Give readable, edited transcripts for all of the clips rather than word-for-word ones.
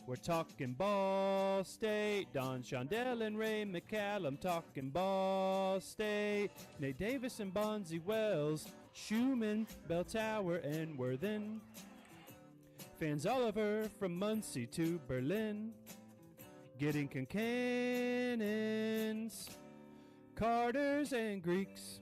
We're talking Ball State. Don Shondell and Ray McCallum talking Ball State. Nate Davis and Bonzi Wells. Schumann, Bell Tower, and Worthen. Fans Oliver from Muncie to Berlin. Getting Cannons, Carters, and Greeks.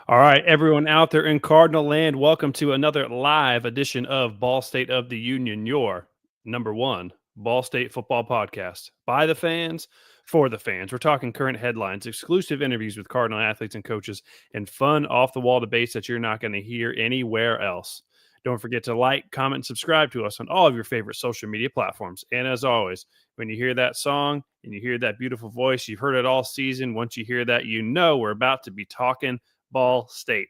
All right, everyone out there in Cardinal land, welcome to another live edition of Ball State of the Union, your number one Ball State football podcast. By the fans, for the fans. We're talking current headlines, exclusive interviews with Cardinal athletes and coaches, and fun off-the-wall debates that you're not going to hear anywhere else. Don't forget to like, comment, and subscribe to us on all of your favorite social media platforms. And as always, when you hear that song and you hear that beautiful voice, you've heard it all season. Once you hear that, you know we're about to be talking Ball State.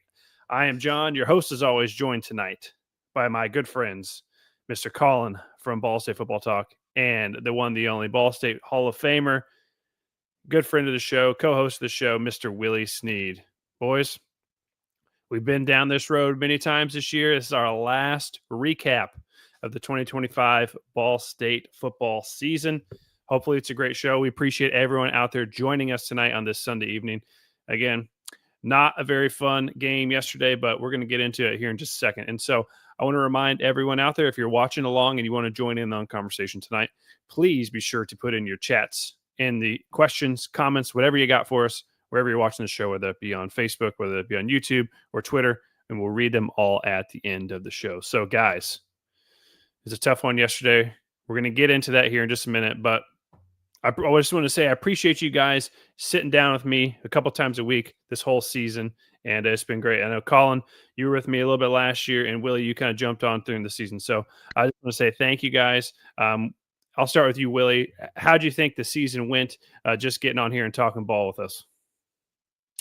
I am John, your host, as always, joined tonight by my good friends, Mr. Colin from Ball State Football Talk, and the one, the only Ball State Hall of Famer, good friend of the show, co-host of the show, Mr. Willie Sneed. Boys, we've been down this road many times this year. This is our last recap of the 2025 Ball State football season. Hopefully it's a great show. We appreciate everyone out there joining us tonight on this Sunday evening. Again, not a very fun game yesterday, but we're going to get into it here in just a second. And so I want to remind everyone out there, if you're watching along and you want to join in on conversation tonight, please be sure to put in your chats and the questions, comments, whatever you got for us, wherever you're watching the show, whether it be on Facebook, whether it be on YouTube or Twitter, and we'll read them all at the end of the show. So, guys, it was a tough one yesterday. We're going to get into that here in just a minute, but I just want to say I appreciate you guys sitting down with me a couple times a week this whole season, and it's been great. I know, Colin, you were with me a little bit last year, and Willie, you kind of jumped on during the season. So I just want to say thank you guys. I'll start with you, Willie. How do you think the season went, just getting on here and talking ball with us?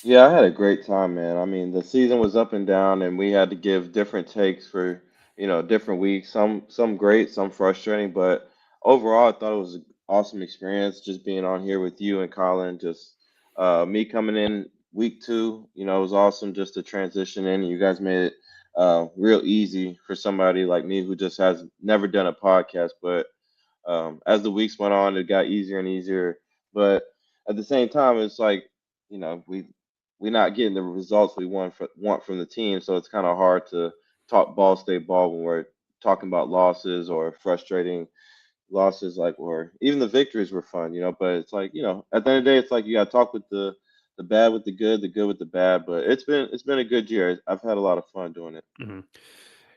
Yeah, I had a great time, man. I mean, the season was up and down, and we had to give different takes for, different weeks. Some great, some frustrating, but overall, I thought it was an awesome experience just being on here with you and Colin. Just me coming in week two, it was awesome just to transition in. You guys made it real easy for somebody like me who just has never done a podcast. But as the weeks went on, it got easier and easier. But at the same time, it's like, we're not getting the results we want from the team, so it's kind of hard to talk Ball State ball when we're talking about losses or frustrating losses, like, or even the victories were fun, But it's like, at the end of the day, it's like you got to talk with the bad with the good with the bad. But it's been a good year. I've had a lot of fun doing it. Mm-hmm.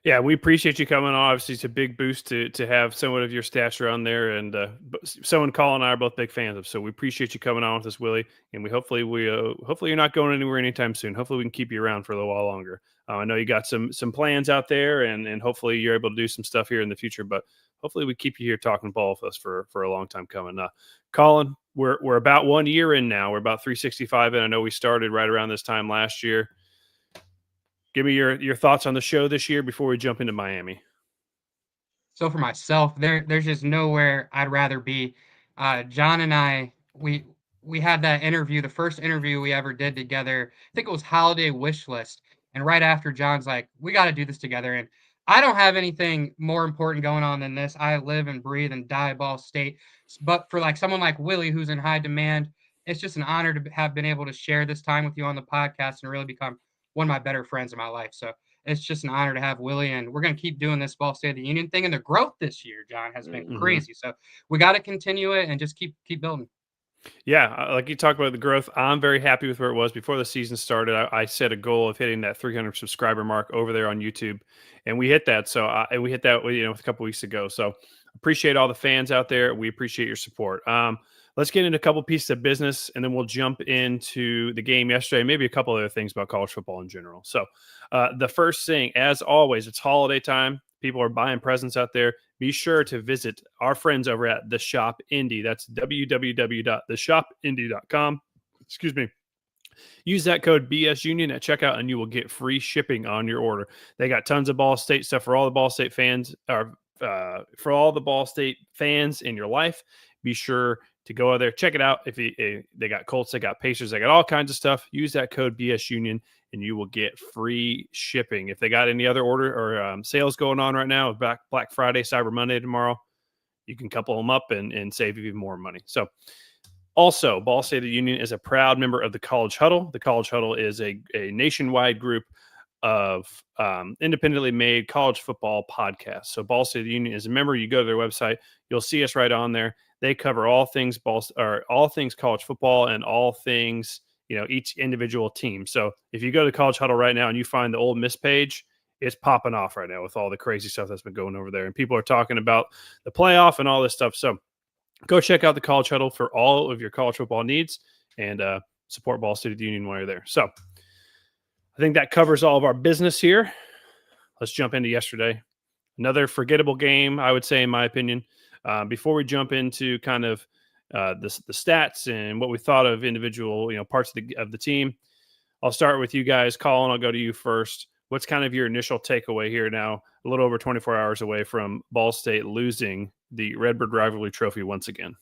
Yeah, we appreciate you coming on. Obviously, it's a big boost to have someone of your stature on there, and someone Colin and I are both big fans of. So we appreciate you coming on with us, Willie. And hopefully you're not going anywhere anytime soon. Hopefully we can keep you around for a little while longer. I know you got some plans out there, and hopefully you're able to do some stuff here in the future. But hopefully we keep you here talking ball with us for a long time coming. Colin, we're about 1 year in now. We're about 365 in. I know we started right around this time last year. Give me your thoughts on the show this year before we jump into Miami. So for myself, there's just nowhere I'd rather be. John and I, we had that interview, the first interview we ever did together. I think it was Holiday Wish List. And right after, John's like, we got to do this together. And I don't have anything more important going on than this. I live and breathe and die Ball State. But for like someone like Willie, who's in high demand, it's just an honor to have been able to share this time with you on the podcast and really become one of my better friends in my life. So it's just an honor to have Willie, and we're going to keep doing this Ball State of the Union thing. And the growth this year, John, has been Hmm. crazy. So we got to continue it and just keep building. Yeah, like you talked about the growth, I'm very happy with where it was before the season started. I set a goal of hitting that 300 subscriber mark over there on YouTube, and we hit that. So we hit that, a couple weeks ago. So appreciate all the fans out there. We appreciate your support. Let's get into a couple pieces of business, and then we'll jump into the game yesterday. Maybe a couple other things about college football in general. So the first thing, as always, it's holiday time. People are buying presents out there. Be sure to visit our friends over at The Shop Indie. That's www.theshopindie.com. Excuse me. Use that code BSUnion at checkout, and you will get free shipping on your order. They got tons of Ball State stuff for all the Ball State fans, or for all the Ball State fans in your life. Be sure to go out there, check it out. If they got Colts, they got Pacers, they got all kinds of stuff. Use that code BS Union, and you will get free shipping. If they got any other order or sales going on right now, Black Friday, Cyber Monday tomorrow, you can couple them up and save even more money. So also, Ball State of the Union is a proud member of the College Huddle. The College Huddle is a nationwide group of independently made college football podcasts. So Ball State of the Union is a member. You go to their website, you'll see us right on there. They cover all things all things college football and all things, each individual team. So if you go to College Huddle right now and you find the Ole Miss page, it's popping off right now with all the crazy stuff that's been going over there. And people are talking about the playoff and all this stuff. So go check out the College Huddle for all of your college football needs and support Ball State of the Union while you're there. So I think that covers all of our business here. Let's jump into yesterday. Another forgettable game, I would say, in my opinion. Before we jump into kind of the stats and what we thought of individual, parts of the team, I'll start with you guys. Colin, I'll go to you first. What's kind of your initial takeaway here now, a little over 24 hours away from Ball State losing the Redbird Rivalry Trophy once again?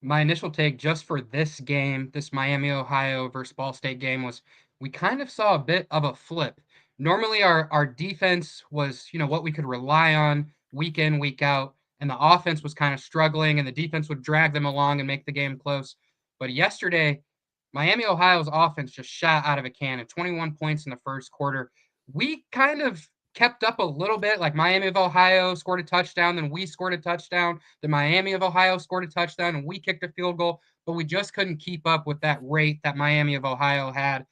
My initial take just for this game, this Miami, Ohio versus Ball State game, was we kind of saw a bit of a flip. Normally, our defense was, what we could rely on week in, week out, and the offense was kind of struggling, and the defense would drag them along and make the game close. But yesterday, Miami, Ohio's offense just shot out of a cannon, 21 points in the first quarter. We kind of kept up a little bit, like Miami of Ohio scored a touchdown, then we scored a touchdown, then Miami of Ohio scored a touchdown, and we kicked a field goal, but we just couldn't keep up with that rate that Miami of Ohio had.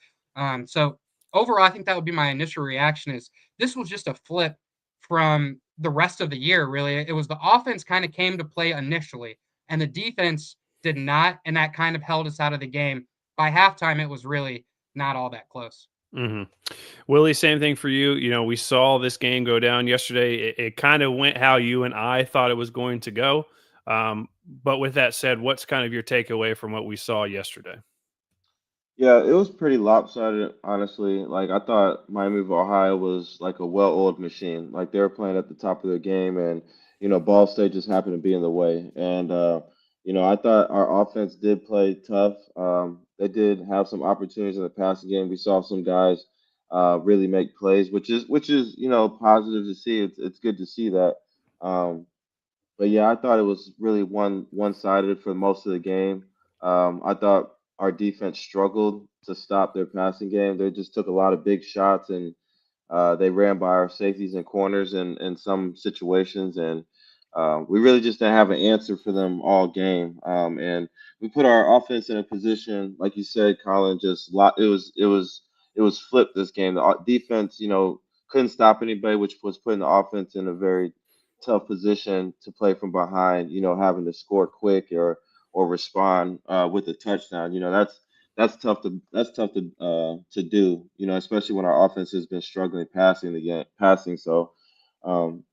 So overall, I think that would be my initial reaction is this was just a flip from the rest of the year, really. It was the offense kind of came to play initially, and the defense did not, and that kind of held us out of the game. By halftime, it was really not all that close. Mm-hmm. Willie, same thing for you. We saw this game go down yesterday. It kind of went how you and I thought it was going to go. But with that said, what's kind of your takeaway from what we saw yesterday? Yeah, it was pretty lopsided, honestly. Like I thought Miami of Ohio was like a well-oiled machine. Like they were playing at the top of their game, and Ball State just happened to be in the way. And I thought our offense did play tough. They did have some opportunities in the passing game. We saw some guys really make plays, which is positive to see. It's good to see that. Um, but yeah, I thought it was really one-sided for most of the game. I thought our defense struggled to stop their passing game. They just took a lot of big shots and they ran by our safeties and corners in some situations, and we really just didn't have an answer for them all game. And we put our offense in a position, like you said, Colin. It was flipped this game. The defense, couldn't stop anybody, which was putting the offense in a very tough position to play from behind. Having to score quick or respond with a touchdown. That's tough to do. Especially when our offense has been struggling passing. So, um,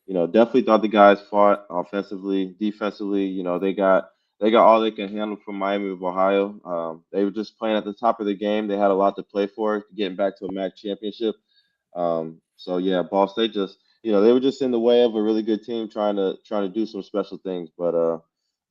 definitely thought the guys fought offensively, defensively. They got all they can handle from Miami of Ohio. They were just playing at the top of the game. They had a lot to play for, getting back to a MAC championship. So yeah, Ball State just they were just in the way of a really good team trying to do some special things. But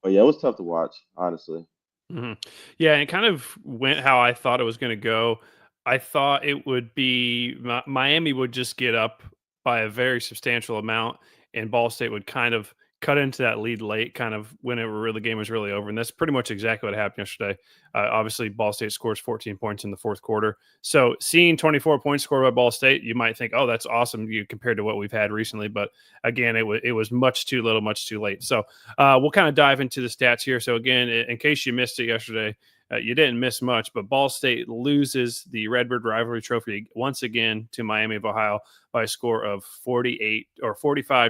yeah, it was tough to watch, honestly. Mm-hmm. Yeah, and it kind of went how I thought it was going to go. I thought it would be Miami would just get up by a very substantial amount, and Ball State would kind of cut into that lead late, kind of whenever the game was really over. And that's pretty much exactly what happened yesterday. Obviously, Ball State scores 14 points in the fourth quarter. So seeing 24 points scored by Ball State, you might think, oh, that's awesome compared to what we've had recently. But again, it was much too little, much too late. So we'll kind of dive into the stats here. So again, in case you missed it yesterday, you didn't miss much, but Ball State loses the Redbird Rivalry Trophy once again to Miami of Ohio by a score of 45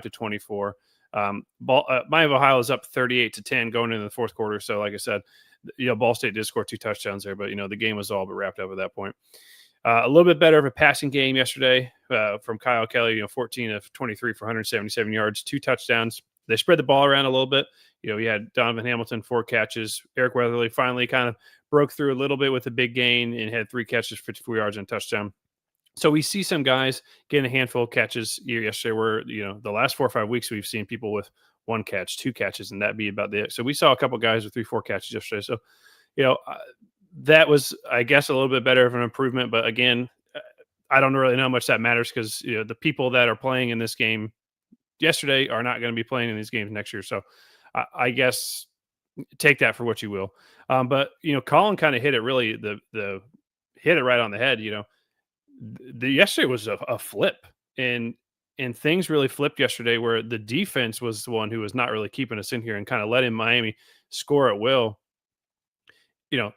to 24. Miami of Ohio is up 38-10 going into the fourth quarter. So, like I said, Ball State did score 2 touchdowns there, but the game was all but wrapped up at that point. A little bit better of a passing game yesterday from Kyle Kelly. 14 of 23 for 177 yards, 2 touchdowns. They spread the ball around a little bit. We had Donovan Hamilton, 4 catches. Eric Weatherly finally kind of broke through a little bit with a big gain and had 3 catches, 54 yards and a touchdown. So we see some guys getting a handful of catches yesterday where, the last 4 or 5 weeks we've seen people with one catch, two catches, and that be about it. So we saw a couple guys with 3, 4 catches yesterday. So, you know, uh, that was, I guess, a little bit better of an improvement. But again, I don't really know how much that matters because, the people that are playing in this game yesterday are not going to be playing in these games next year. So I guess take that for what you will. But, Colin kind of hit it really, the hit it right on the head. The yesterday was a flip, and things really flipped yesterday where the defense was the one who was not really keeping us in here and kind of letting Miami score at will. You know,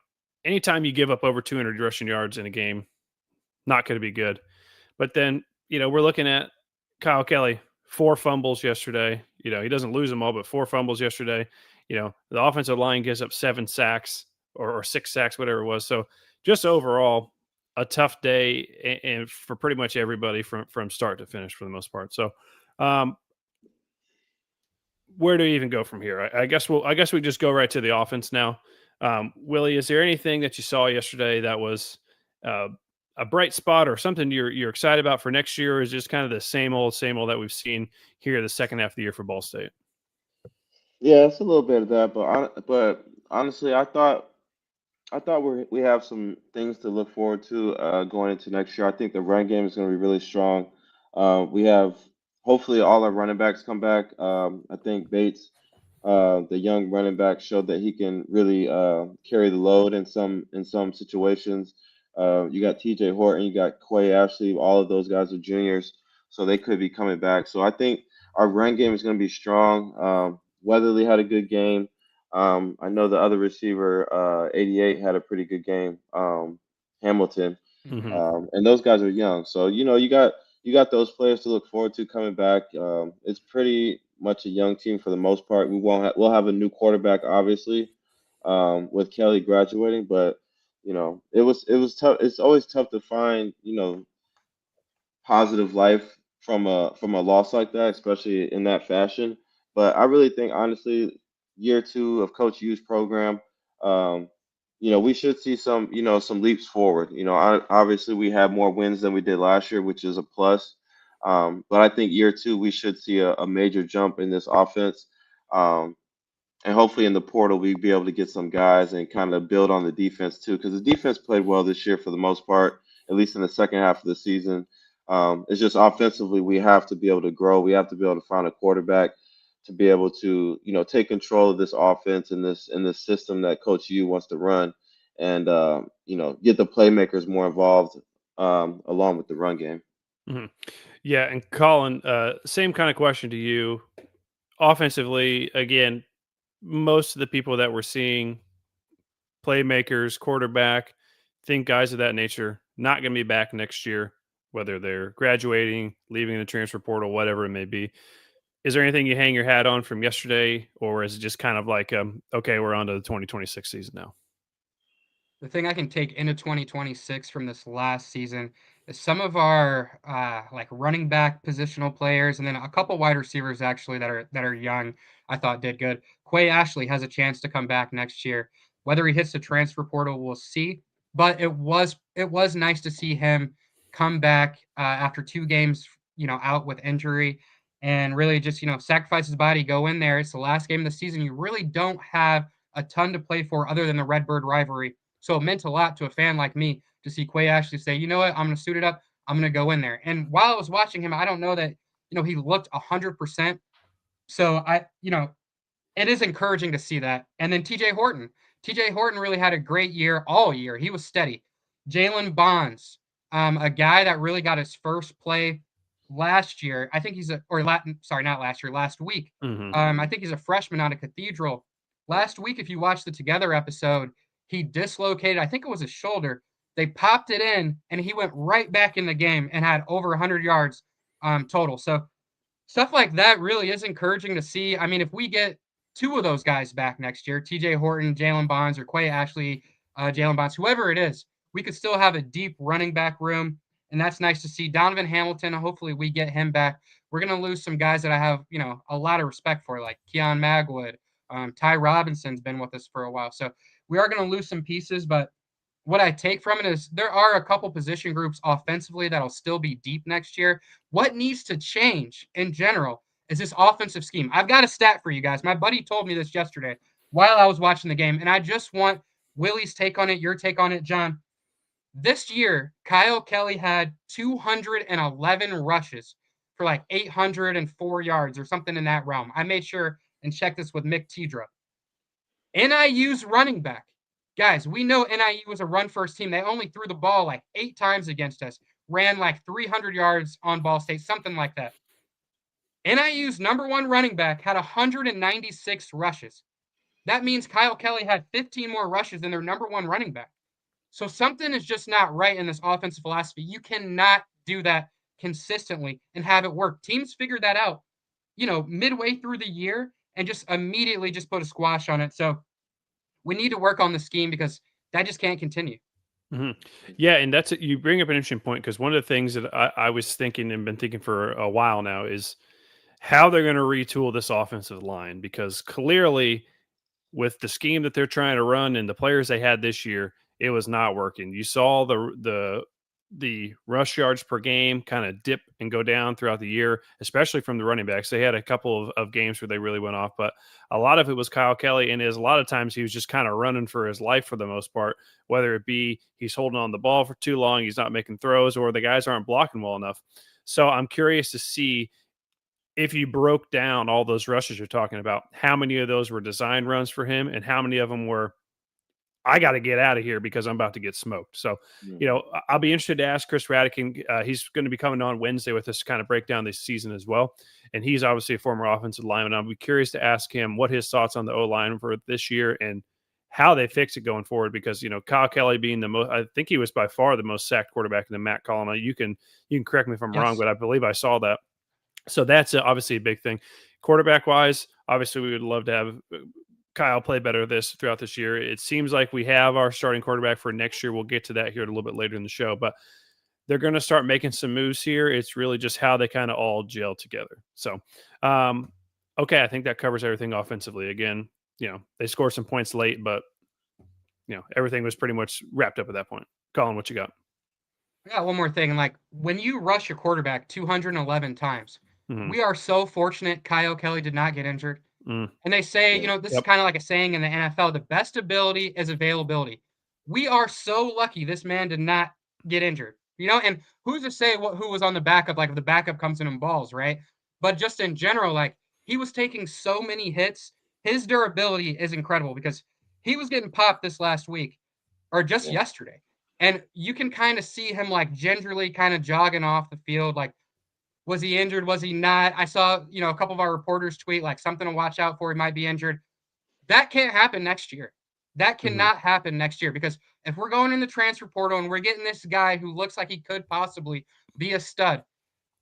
anytime you give up over 200 rushing yards in a game, not going to be good. But then, we're looking at Kyle Kelly, 4 fumbles yesterday. He doesn't lose them all, but 4 fumbles yesterday. The offensive line gives up 7 sacks or 6 sacks, whatever it was. So just overall, a tough day and for pretty much everybody from start to finish for the most part. So, where do we even go from here? I guess we just go right to the offense now. Willie, is there anything that you saw yesterday that was uh, a bright spot or something you're excited about for next year? Or is just kind of the same old that we've seen here the second half of the year for Ball State? Yeah, it's a little bit of that, but honestly, I thought we have some things to look forward to going into next year. I think the run game is going to be really strong. We have hopefully all our running backs come back. I think Bates, the young running back, showed that he can really carry the load in some situations. You got T.J. Horton, you got Quay Ashley. All of those guys are juniors, so they could be coming back. So I think our run game is going to be strong. Weatherly had a good game. I know the other receiver, 88, had a pretty good game. Hamilton, Hmm. and those guys are young, so you got those players to look forward to coming back. It's pretty much a young team for the most part. We'll have a new quarterback, obviously, with Kelly graduating, but it was tough. It's always tough to find positive life from a loss like that, especially in that fashion. But I really think, honestly, year two of Coach U's program, um, we should see some leaps forward. Obviously we have more wins than we did last year, which is a plus. But I think year two we should see a major jump in this offense. Um, and hopefully in the portal we be able to get some guys and kind of build on the defense too, because the defense played well this year for the most part, at least in the second half of the season. It's just offensively we have to be able to grow. We have to be able to find a quarterback to be able to take control of this offense in this system that Coach U wants to run, and get the playmakers more involved along with the run game. Hmm. Yeah, and Colin, same kind of question to you. Offensively, again, most of the people that we're seeing, playmakers, quarterback, think guys of that nature, not going to be back next year, whether they're graduating, leaving the transfer portal, whatever it may be. Is there anything you hang your hat on from yesterday, or is it just kind of like, okay, we're on to the 2026 season now? The thing I can take into 2026 from this last season is some of our like running back positional players, and then a couple wide receivers actually that are young. I thought did good. Quay Ashley has a chance to come back next year. Whether he hits the transfer portal, we'll see. But it was nice to see him come back after 2 games, out with injury, and really just sacrifice his body, go in there. It's the last game of the season. You really don't have a ton to play for other than the Redbird rivalry, so it meant a lot to a fan like me to see Quay Ashley say, you know what, I'm going to suit it up. I'm going to go in there. And while I was watching him, I don't know that, he looked 100%. So it is encouraging to see that. And then TJ Horton. TJ Horton really had a great year all year. He was steady. Jalen Bonds, a guy that really got his first play last year. I think sorry, not last year, last week. Hmm. I think he's a freshman out of Cathedral. Last week, if you watched the Together episode, he dislocated, I think it was his shoulder. They popped it in, and he went right back in the game and had over 100 yards total. So stuff like that really is encouraging to see. I mean, if we get two of those guys back next year, TJ Horton, Jalen Bonds, or Quay Ashley, Jalen Bonds, whoever it is, we could still have a deep running back room. And that's nice to see. Donovan Hamilton, hopefully we get him back. We're going to lose some guys that I have, a lot of respect for, like Keon Magwood. Ty Robinson's been with us for a while. So we are going to lose some pieces, but what I take from it is there are a couple position groups offensively that'll still be deep next year. What needs to change in general is this offensive scheme. I've got a stat for you guys. My buddy told me this yesterday while I was watching the game, and I just want Willie's take on it, your take on it, John. This year, Kyle Kelly had 211 rushes for like 804 yards or something in that realm. I made sure and checked this with Mick Tidra. NIU's running back. Guys, we know NIU was a run first team. They only threw the ball like 8 times against us, ran like 300 yards on Ball State, something like that. NIU's number one running back had 196 rushes. That means Kyle Kelly had 15 more rushes than their number one running back. So something is just not right in this offensive philosophy. You cannot do that consistently and have it work. Teams figure that out, midway through the year and just immediately just put a squash on it. So we need to work on the scheme because that just can't continue. Mm-hmm. Yeah, and you bring up an interesting point because one of the things that I was thinking and been thinking for a while now is how they're going to retool this offensive line because clearly with the scheme that they're trying to run and the players they had this year, it was not working. You saw the rush yards per game kind of dip and go down throughout the year, especially from the running backs. They had a couple of games where they really went off, but a lot of it was Kyle Kelly, and a lot of times he was just kind of running for his life for the most part, whether it be he's holding on the ball for too long, he's not making throws, or the guys aren't blocking well enough. So I'm curious to see if you broke down all those rushes you're talking about, how many of those were design runs for him and how many of them were, I got to get out of here because I'm about to get smoked. So, I'll be interested to ask Chris Radican. He's going to be coming on Wednesday with us to kind of break down this season as well. And he's obviously a former offensive lineman. I'll be curious to ask him what his thoughts on the O-line for this year and how they fix it going forward because, Kyle Kelly being the most, I think he was by far the most sacked quarterback in the Matt Collin. You can correct me if I'm wrong, but I believe I saw that. So that's obviously a big thing. Quarterback wise, obviously we would love to have Kyle play better throughout this year. It seems like we have our starting quarterback for next year. We'll get to that here a little bit later in the show, but they're going to start making some moves here. It's really just how they kind of all gel together. So, okay, I think that covers everything offensively. Again, they scored some points late, but everything was pretty much wrapped up at that point. Colin, what you got? I got one more thing. Like when you rush your quarterback 211 times, we are so fortunate Kyle Kelly did not get injured. And they say, this is kind of like a saying in the NFL, the best ability is availability. We are so lucky this man did not get injured, and who's to say who was on the backup, like if the backup comes in and balls, right? But just in general, like he was taking so many hits. His durability is incredible because he was getting popped this last week or just yesterday. And you can kind of see him like gingerly kind of jogging off the field. Like, was he injured? Was he not? I saw, a couple of our reporters tweet like something to watch out for. He might be injured. That can't happen next year. That cannot happen next year because if we're going in the transfer portal and we're getting this guy who looks like he could possibly be a stud,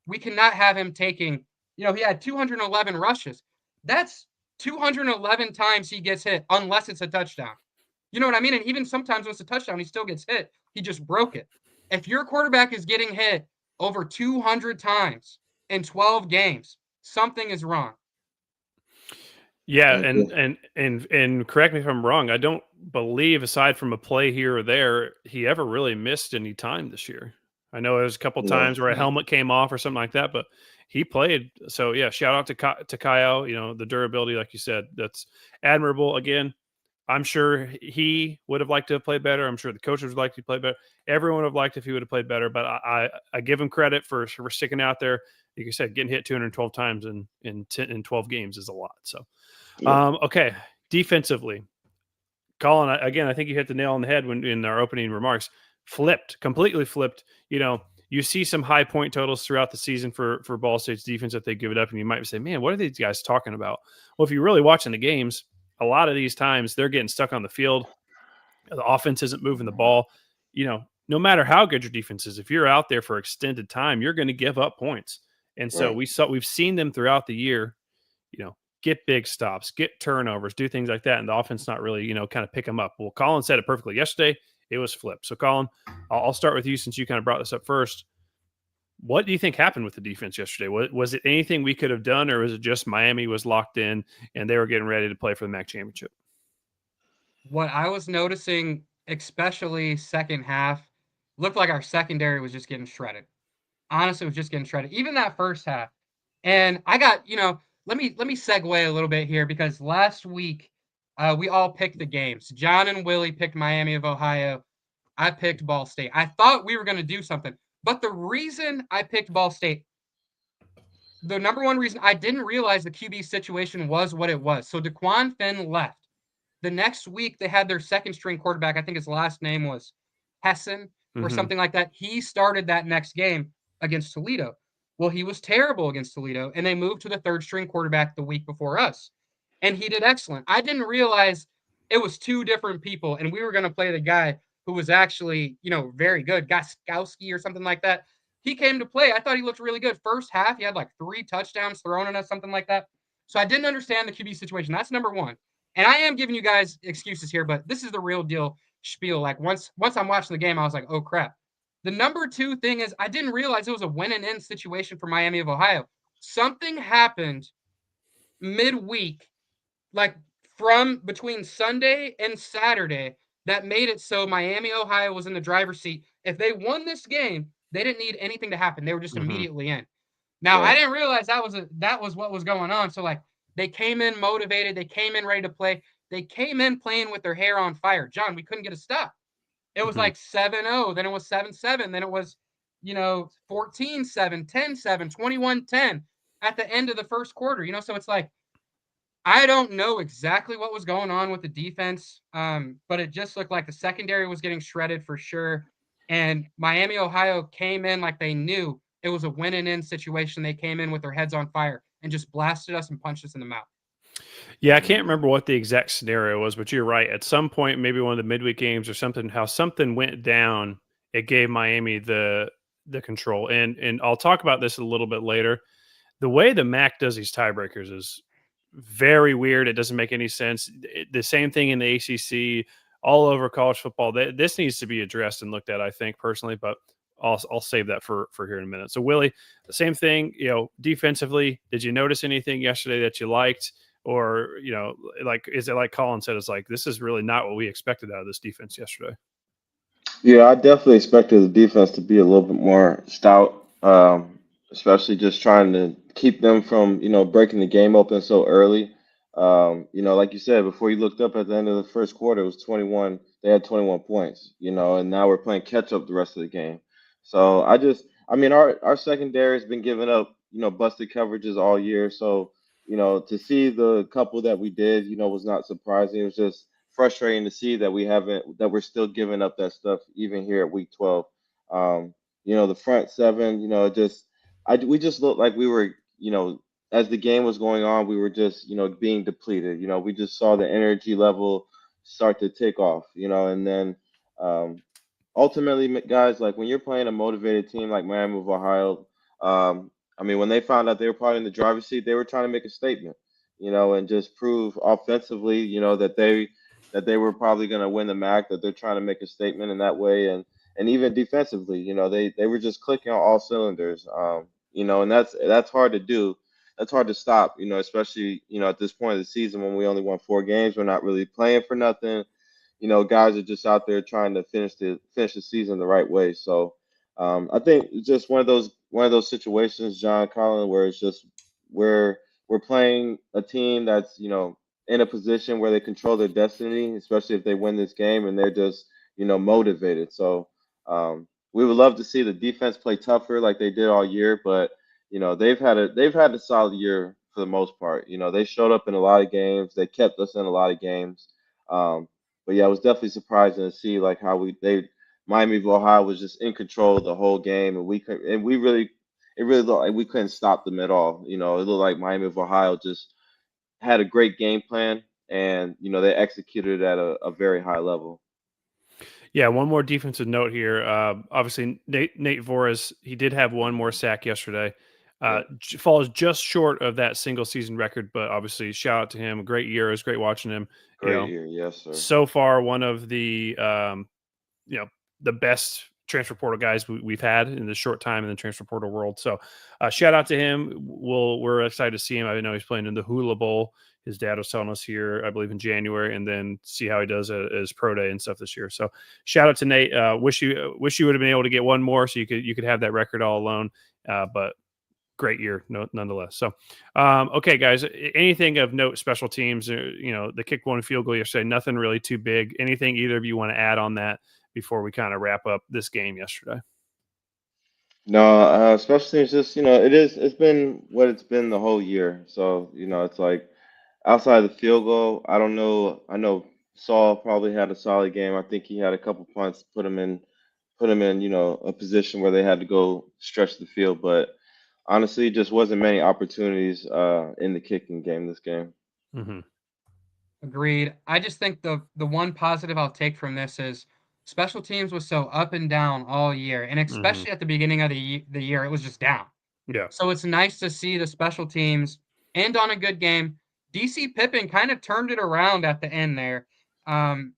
we cannot have him taking, he had 211 rushes. That's 211 times he gets hit unless it's a touchdown. You know what I mean? And even sometimes when it's a touchdown, he still gets hit. He just broke it. If your quarterback is getting hit over 200 times in 12 games, something is wrong. Yeah, and correct me if I'm wrong. I don't believe, aside from a play here or there, he ever really missed any time this year. I know there was a couple times where a helmet came off or something like that, but he played. So yeah, shout out to Kyle. The durability, like you said, that's admirable. Again, I'm sure he would have liked to have played better. I'm sure the coaches would like to play better. Everyone would have liked if he would have played better. But I give him credit for sticking out there. Like you said, getting hit 212 times in 12 games is a lot. So, okay, defensively, Colin. Again, I think you hit the nail on the head when in our opening remarks. Completely flipped. You see some high point totals throughout the season for Ball State's defense that they give it up, and you might say, "Man, what are these guys talking about?" Well, if you're really watching the games, a lot of these times they're getting stuck on the field. The offense isn't moving the ball. No matter how good your defense is, if you're out there for extended time, you're going to give up points. And so we've seen them throughout the year, get big stops, get turnovers, do things like that. And the offense not really, kind of pick them up. Well, Colin said it perfectly yesterday. It was flipped. So Colin, I'll start with you since you kind of brought this up first. What do you think happened with the defense yesterday? Was it anything we could have done, or was it just Miami was locked in and they were getting ready to play for the MAC championship? What I was noticing especially second half, looked like our secondary was just getting shredded. Honestly, it was just getting shredded. Even that first half. And I got, let me segue a little bit here because last week we all picked the games. John and Willie picked Miami of Ohio. I picked Ball State. I thought we were going to do something. But the reason I picked Ball State, the number one reason, I didn't realize the QB situation was what it was. So DeQuan Finn left. The next week, they had their second string quarterback. I think his last name was Hessen or something like that. He started that next game against Toledo. Well, he was terrible against Toledo, and they moved to the third string quarterback the week before us. And he did excellent. I didn't realize it was two different people, and we were going to play the guy who was actually, very good, Goskowski or something like that. He came to play. I thought he looked really good. First half, he had like 3 touchdowns thrown at us, something like that. So I didn't understand the QB situation. That's number one. And I am giving you guys excuses here, but this is the real deal spiel. Like once I'm watching the game, I was like, oh crap. The number two thing is I didn't realize it was a win and end situation for Miami of Ohio. Something happened midweek, like from between Sunday and Saturday, that made it so Miami, Ohio was in the driver's seat. If they won this game, they didn't need anything to happen. They were just immediately in. Now, I Right. didn't realize that was what was going on. So like they came in motivated, they came in ready to play. They came in playing with their hair on fire. John, we couldn't get a stop. It was like 7-0, then it was 7-7, then it was 14-7, 10-7, 21-10 at the end of the first quarter. So it's like I don't know exactly what was going on with the defense, but it just looked like the secondary was getting shredded for sure. And Miami, Ohio came in like they knew it was a win and in situation. They came in with their heads on fire and just blasted us and punched us in the mouth. Yeah, I can't remember what the exact scenario was, but you're right. At some point, maybe one of the midweek games or something, how something went down, it gave Miami the control. And I'll talk about this a little bit later. The way the MAC does these tiebreakers is very weird. It doesn't make any sense. The same thing in the ACC, all over college football. This needs to be addressed and looked at, I think personally, but I'll save that for here in a minute. So Willie, the same thing. Defensively, did you notice anything yesterday that you liked, or like is it like Colin said? It's like this is really not what we expected out of this defense yesterday. Yeah, I definitely expected the defense to be a little bit more stout, especially just trying to keep them from, breaking the game open so early. Like you said, before you looked up at the end of the first quarter, it was 21. They had 21 points, and now we're playing catch up the rest of the game. So I mean, our secondary has been giving up, busted coverages all year. So, to see the couple that we did, was not surprising. It was just frustrating to see that we're still giving up that stuff even here at week 12. The front seven, we just looked like we were, as the game was going on, we were just, being depleted. We just saw the energy level start to take off, and then um, ultimately, guys, like when you're playing a motivated team like Miami of Ohio, I mean, when they found out they were probably in the driver's seat, they were trying to make a statement, and just prove offensively, that they were probably going to win the MAC, that they're trying to make a statement in that way, and even defensively, they were just clicking on all cylinders, and that's hard to do. That's hard to stop, especially at this point of the season when we only won 4 games. We're not really playing for nothing. Guys are just out there trying to finish the season the right way. So I think it's just one of those situations, John Collin, where it's just we're we're playing a team that's in a position where they control their destiny, especially if they win this game and they're just motivated. So we would love to see the defense play tougher like they did all year, but they've had a solid year for the most part. They showed up in a lot of games. They kept us in a lot of games. Um, but yeah, it was definitely surprising to see like how Miami of Ohio was just in control the whole game, and it really looked like we couldn't stop them at all. It looked like Miami of Ohio just had a great game plan, and they executed at a very high level. Yeah, one more defensive note here. Obviously, Nate Voris, he did have one more sack yesterday. Yeah, Falls just short of that single season record, but obviously, shout out to him. A great year. It was great watching him. You great know, year, yes, sir. so far one of the you know the best transfer portal guys we've had in this short time in the transfer portal world. So shout out to him. We're excited to see him. I know he's playing in the Hula Bowl. His dad was telling us here, I believe in January, and then see how he does at his pro day and stuff this year. So shout out to Nate. Wish you would have been able to get one more so you could have that record all alone. But great year nonetheless. So okay, guys, anything of note, special teams, the kick one field goal yesterday, nothing really too big. Anything either of you want to add on that before we kind of wrap up this game yesterday? No, special teams just, it's been what it's been the whole year. So, it's like outside the field goal, I don't know. I know Saul probably had a solid game. I think he had a couple punts, put him in, a position where they had to go stretch the field. But honestly, just wasn't many opportunities in the kicking game this game. Mm-hmm. Agreed. I just think the one positive I'll take from this is special teams was so up and down all year, and Mm-hmm. especially at the beginning of the year, it was just down. Yeah. So it's nice to see the special teams end on a good game. DC Pippin kind of turned it around at the end there.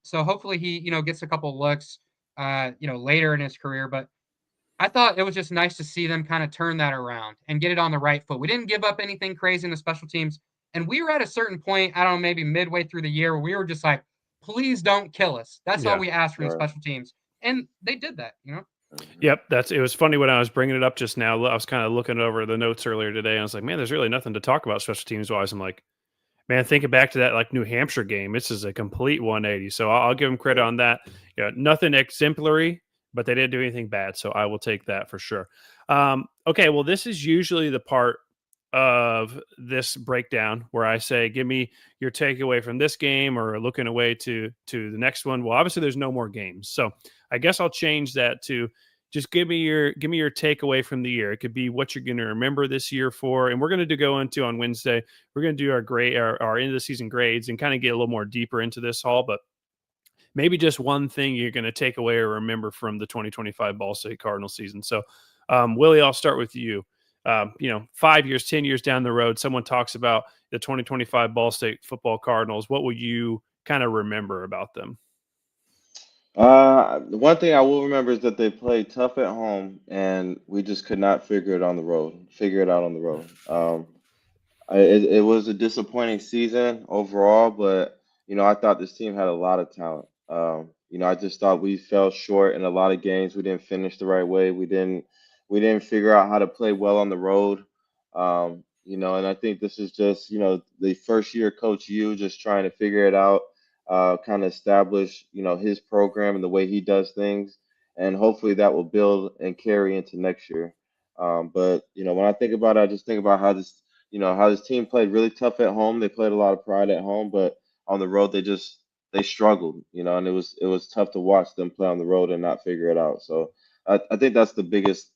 So hopefully he, gets a couple looks, later in his career. But I thought it was just nice to see them kind of turn that around and get it on the right foot. We didn't give up anything crazy in the special teams. And we were at a certain point, I don't know, maybe midway through the year, where we were just like, please don't kill us. That's all Yeah. we asked from the Right. special teams. And they did that. Mhm. Yep, it was funny when I was bringing it up just now. I was kind of looking over the notes earlier today, and I was like, "Man, there's really nothing to talk about special teams wise." I'm like, "Man, thinking back to that like New Hampshire game, this is a complete 180." So I'll give them credit Yeah. on that. Yeah, nothing exemplary, but they didn't do anything bad, so I will take that for sure. Okay, well, this is usually the part of this breakdown where I say, "Give me your takeaway from this game," or looking away to the next one. Well, obviously, there's no more games, so I guess I'll change that to just give me your takeaway from the year. It could be what you're going to remember this year for, and we're going to go into on Wednesday. We're going to do our end of the season grades and kind of get a little more deeper into this Hall, but maybe just one thing you're going to take away or remember from the 2025 Ball State Cardinal season. So, Willie, I'll start with you. 5 years, 10 years down the road, someone talks about the 2025 Ball State football Cardinals. What will you kind of remember about them? The one thing I will remember is that they played tough at home, and we just could not figure it out on the road. It was a disappointing season overall, but I thought this team had a lot of talent. I just thought we fell short in a lot of games. We didn't finish the right way. We didn't figure out how to play well on the road. And I think this is just the first year Coach U just trying to figure it out, kind of establish his program and the way he does things, and hopefully that will build and carry into next year. But when I think about it, I just think about how this team played really tough at home. They played a lot of pride at home, but on the road they struggled, and it was tough to watch them play on the road and not figure it out. So I think that's the biggest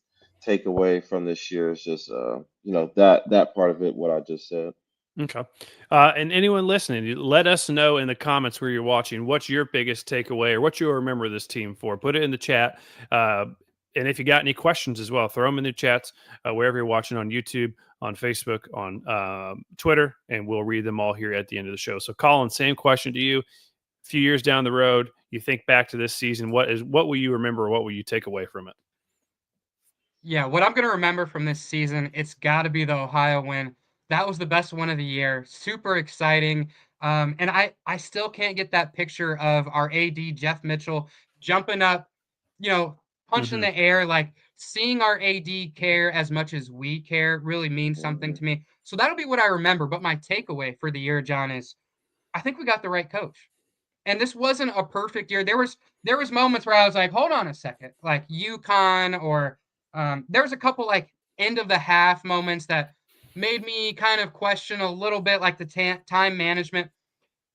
takeaway from this year is just that part of it, what I just said. Okay. And anyone listening, let us know in the comments where you're watching. What's your biggest takeaway or what you remember this team for? Put it in the chat. And if you got any questions as well, throw them in the chats wherever you're watching on YouTube, on Facebook, on Twitter, and we'll read them all here at the end of the show. So, Colin, same question to you. A few years down the road, you think back to this season. What will you remember? What will you take away from it? Yeah, what I'm gonna remember from this season, it's got to be the Ohio win. That was the best one of the year. Super exciting. And I still can't get that picture of our AD Jeff Mitchell jumping up, punching Mm-hmm. the air, like seeing our AD care as much as we care really means something Hmm. to me. So that'll be what I remember. But my takeaway for the year, John, is I think we got the right coach. And this wasn't a perfect year. There was moments where I was like, hold on a second, like UConn or there was a couple like end of the half moments that made me kind of question a little bit like the time management.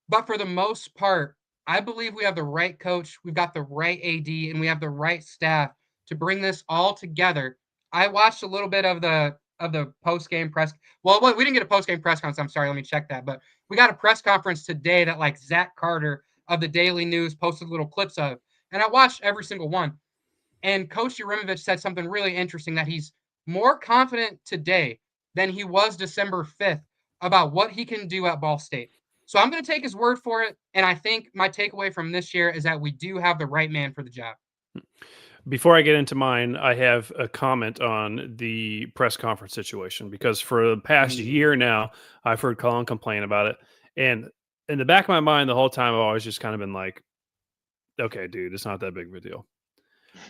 But for the most part, I believe we have the right coach, we've got the right AD, and we have the right staff to bring this all together. I watched a little bit of the post game press. Well, we didn't get a post game press conference. I'm sorry, let me check that. But we got a press conference today that like Zach Carter of the Daily News posted little clips of, and I watched every single one. And Coach Urimovich said something really interesting that he's more confident today than he was December 5th about what he can do at Ball State. So I'm going to take his word for it. And I think my takeaway from this year is that we do have the right man for the job. Before I get into mine, I have a comment on the press conference situation because for the past year now, I've heard Colin complain about it. And in the back of my mind, the whole time, I've always just kind of been like, okay, dude, it's not that big of a deal.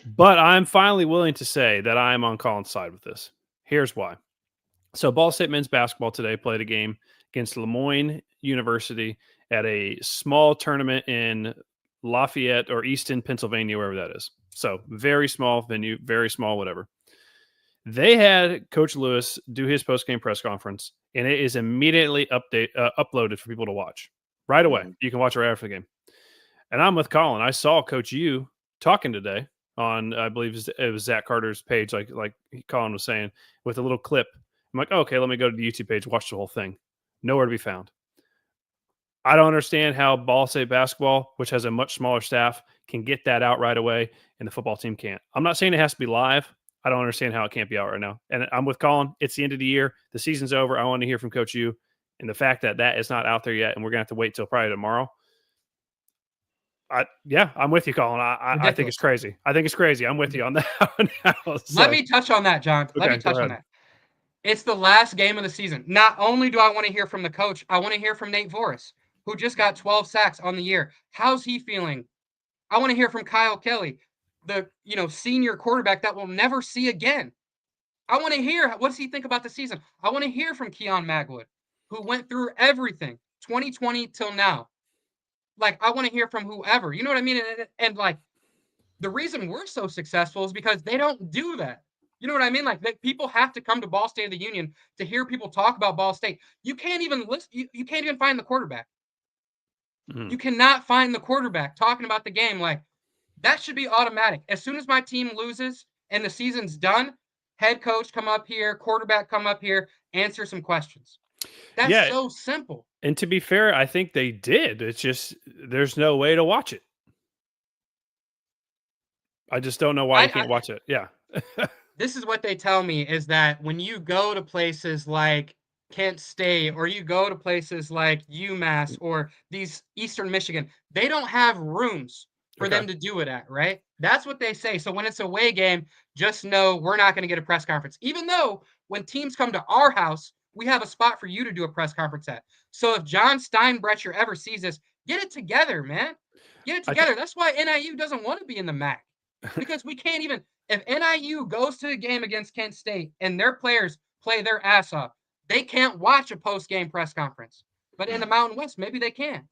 But I'm finally willing to say that I'm on Colin's side with this. Here's why. So, Ball State men's basketball today played a game against Lemoyne University at a small tournament in Lafayette or Easton, Pennsylvania, wherever that is. So, very small venue, very small, whatever. They had Coach Lewis do his post-game press conference, and it is immediately uploaded for people to watch right away. You can watch it right after the game. And I'm with Colin. I saw Coach U talking today on, I believe it was Zach Carter's page, like Colin was saying, with a little clip. I'm like, okay, let me go to the YouTube page, watch the whole thing. Nowhere to be found. I don't understand how Ball State basketball, which has a much smaller staff, can get that out right away, and the football team can't. I'm not saying it has to be live. I don't understand how it can't be out right now. And I'm with Colin. It's the end of the year. The season's over. I want to hear from Coach U. And the fact that that is not out there yet, and we're going to have to wait till probably tomorrow. I'm with you, Colin. I think it's crazy. I think it's crazy. I'm with you on that one now, so. Let me touch on that, John. Let me touch on that. It's the last game of the season. Not only do I want to hear from the coach, I want to hear from Nate Voris, who just got 12 sacks on the year. How's he feeling? I want to hear from Kyle Kelly, the senior quarterback that we'll never see again. I want to hear, what does he think about the season? I want to hear from Keon Magwood, who went through everything 2020 till now. Like, I want to hear from whoever. You know what I mean? And like, the reason we're so successful is because they don't do that. You know what I mean? Like, people have to come to Ball State of the Union to hear people talk about Ball State. You can't even listen. You can't even find the quarterback. You cannot find the quarterback talking about the game. Like, that should be automatic. As soon as my team loses and the season's done, head coach come up here, quarterback come up here, answer some questions. That's so simple. And to be fair, I think they did. It's just there's no way to watch it. I just don't know why you can't watch it. Yeah. This is what they tell me is that when you go to places like Kent State or you go to places like UMass or these Eastern Michigan, they don't have rooms for them to do it at, right? That's what they say. So when it's a away game, just know we're not going to get a press conference. Even though when teams come to our house, we have a spot for you to do a press conference at. So if John Steinbrecher ever sees this, get it together, man. Get it together. That's why NIU doesn't want to be in the MAC. Because we can't even, if NIU goes to a game against Kent State and their players play their ass off, they can't watch a post-game press conference. But in the Mountain West, maybe they can.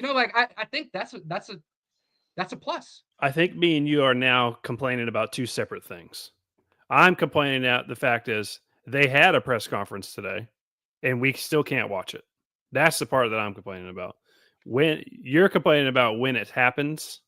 Like, I think that's a plus. I think me and you are now complaining about two separate things. I'm complaining that the fact is they had a press conference today and we still can't watch it. That's the part that I'm complaining about. When you're complaining about when it happens,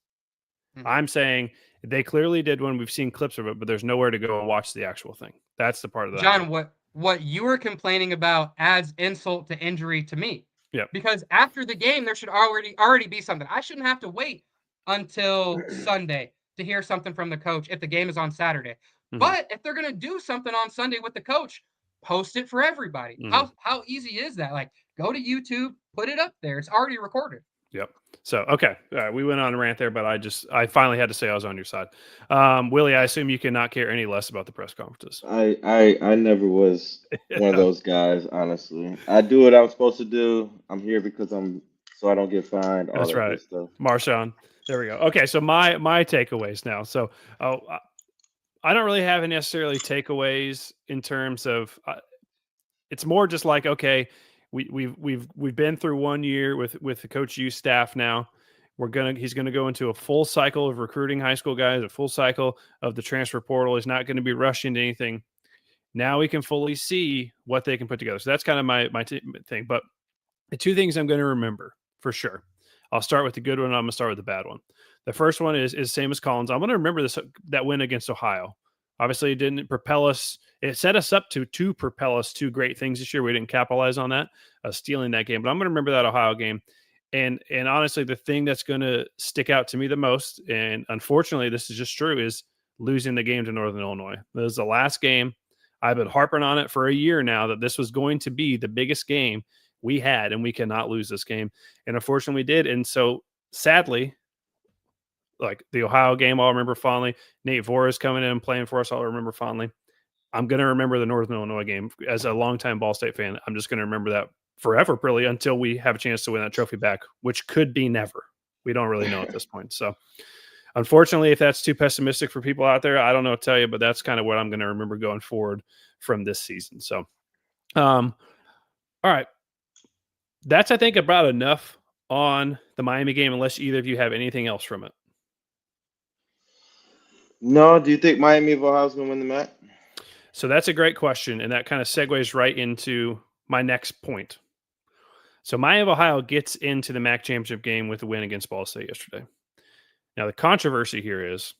I'm saying they clearly did one. We've seen clips of it, but there's nowhere to go and watch the actual thing. That's the part of that. John, what you were complaining about adds insult to injury to me. Yeah. Because after the game, there should already be something. I shouldn't have to wait until Sunday to hear something from the coach if the game is on Saturday. But if they're going to do something on Sunday with the coach, post it for everybody. How easy is that? Like, go to YouTube, put it up there. It's already recorded. Yep. So, okay. We went on a rant there, but I finally had to say I was on your side. Willie, I assume you cannot care any less about the press conferences. I never was one of those guys, honestly. I do what I'm supposed to do. I'm here because so I don't get fined. That's right. Good stuff. Marshawn. There we go. Okay. So my takeaways now. So, I don't really have any necessarily takeaways in terms of, it's more just like, okay, we've been through 1 year with the Coach U staff now. He's gonna go into a full cycle of recruiting high school guys, a full cycle of the transfer portal. He's not going to be rushing to anything. Now we can fully see what they can put together. So that's kind of my thing. But the two things I'm going to remember for sure. I'll start with the good one. I'm going to start with the bad one. The first one is same as Collins. I'm going to remember that win against Ohio. Obviously, it didn't propel us. It set us up to propel us to great things this year. We didn't capitalize on that, stealing that game. But I'm going to remember that Ohio game. And honestly, the thing that's going to stick out to me the most, and unfortunately, this is just true, is losing the game to Northern Illinois. This is the last game. I've been harping on it for a year now that this was going to be the biggest game we had, and we cannot lose this game. And unfortunately, we did. And so, sadly, Like the Ohio game, I'll remember fondly. Nate Vora's coming in and playing for us, I'll remember fondly. I'm going to remember the Northern Illinois game as a longtime Ball State fan. I'm just going to remember that forever, really, until we have a chance to win that trophy back, which could be never. We don't really know at this point. So, unfortunately, if that's too pessimistic for people out there, I don't know what to tell you, but that's kind of what I'm going to remember going forward from this season. So, all right. That's, I think, about enough on the Miami game, unless either of you have anything else from it. No, do you think Miami of Ohio's gonna win the MAC? So that's a great question, and that kind of segues right into my next point. So Miami of Ohio gets into the MAC championship game with a win against Ball State yesterday. Now the controversy here is,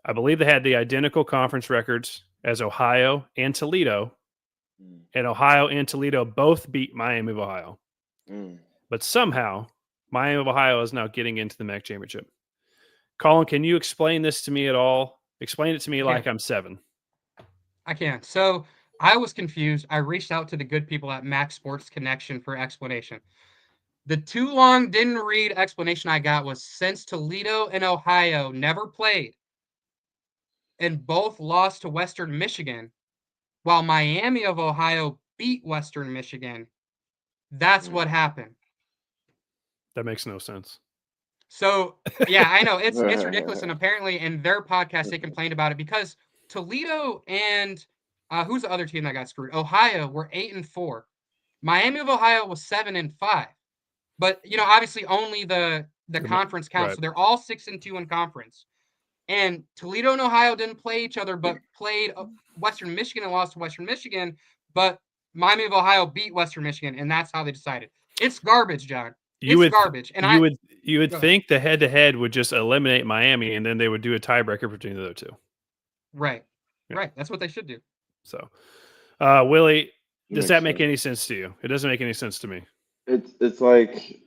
I believe they had the identical conference records as Ohio and Toledo, and Ohio and Toledo both beat Miami of Ohio. But somehow Miami of Ohio is now getting into the MAC championship. Colin, can you explain this to me at all? Explain it to me like I'm 7. I can. So I was confused. I reached out to the good people at Mac Sports Connection for explanation. The too long didn't read explanation I got was since Toledo and Ohio never played and both lost to Western Michigan, while Miami of Ohio beat Western Michigan, that's what happened. That makes no sense. So, yeah, I know it's ridiculous. And apparently in their podcast, they complained about it because Toledo and who's the other team that got screwed? Ohio were 8-4. Miami of Ohio was 7-5. But obviously only the conference counts. Right. So they're all 6-2 in conference. And Toledo and Ohio didn't play each other, but played Western Michigan and lost to Western Michigan. But Miami of Ohio beat Western Michigan, and that's how they decided. It's garbage, John. It's garbage. And you would think the head-to-head would just eliminate Miami, and then they would do a tiebreaker between the other two. Right. Yeah. Right. That's what they should do. So, Willie, does that make any sense to you? It doesn't make any sense to me. It's like,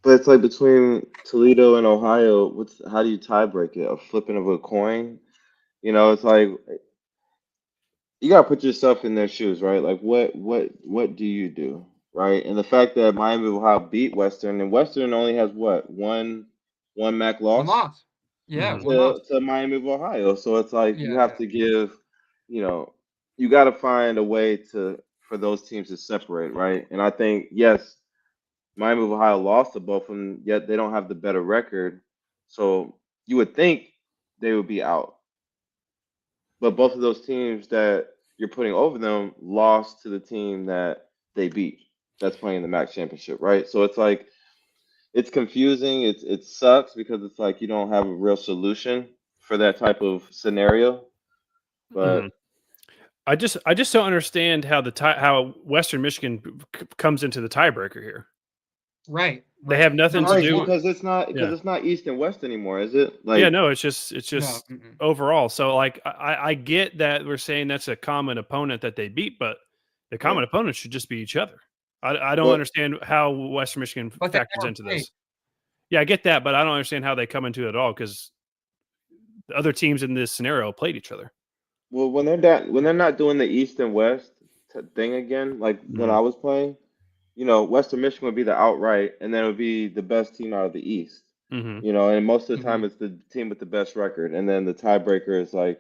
but it's like between Toledo and Ohio. How do you tie break it? A flipping of a coin? It's like you gotta put yourself in their shoes, right? Like what do you do, right? And the fact that Miami of Ohio beat Western, and Western only has what one MAC One loss loss. Yeah, Mhm. one loss. to Miami of Ohio. So it's like you have Yeah. to give, you got to find a way for those teams to separate, right? And I think yes, Miami of Ohio lost to both of them, yet they don't have the better record. So you would think they would be out. But both of those teams that you're putting over them lost to the team that they beat that's playing the MAC championship, right? So it's like it's confusing. It sucks because it's like you don't have a real solution for that type of scenario. But I just don't understand how how Western Michigan comes into the tiebreaker here. Right. They have nothing to do because it's not East and West anymore, is it? Yeah, no, it's just No. overall. So like I get that we're saying that's a common opponent that they beat, but the common opponent should just be each other. I don't understand how Western Michigan factors into this. Yeah, I get that, but I don't understand how they come into it at all because the other teams in this scenario played each other. Well, when they're not doing the East and West thing again, like when I was playing, Western Michigan would be the outright, and then it would be the best team out of the East. And most of the time it's the team with the best record, and then the tiebreaker is like,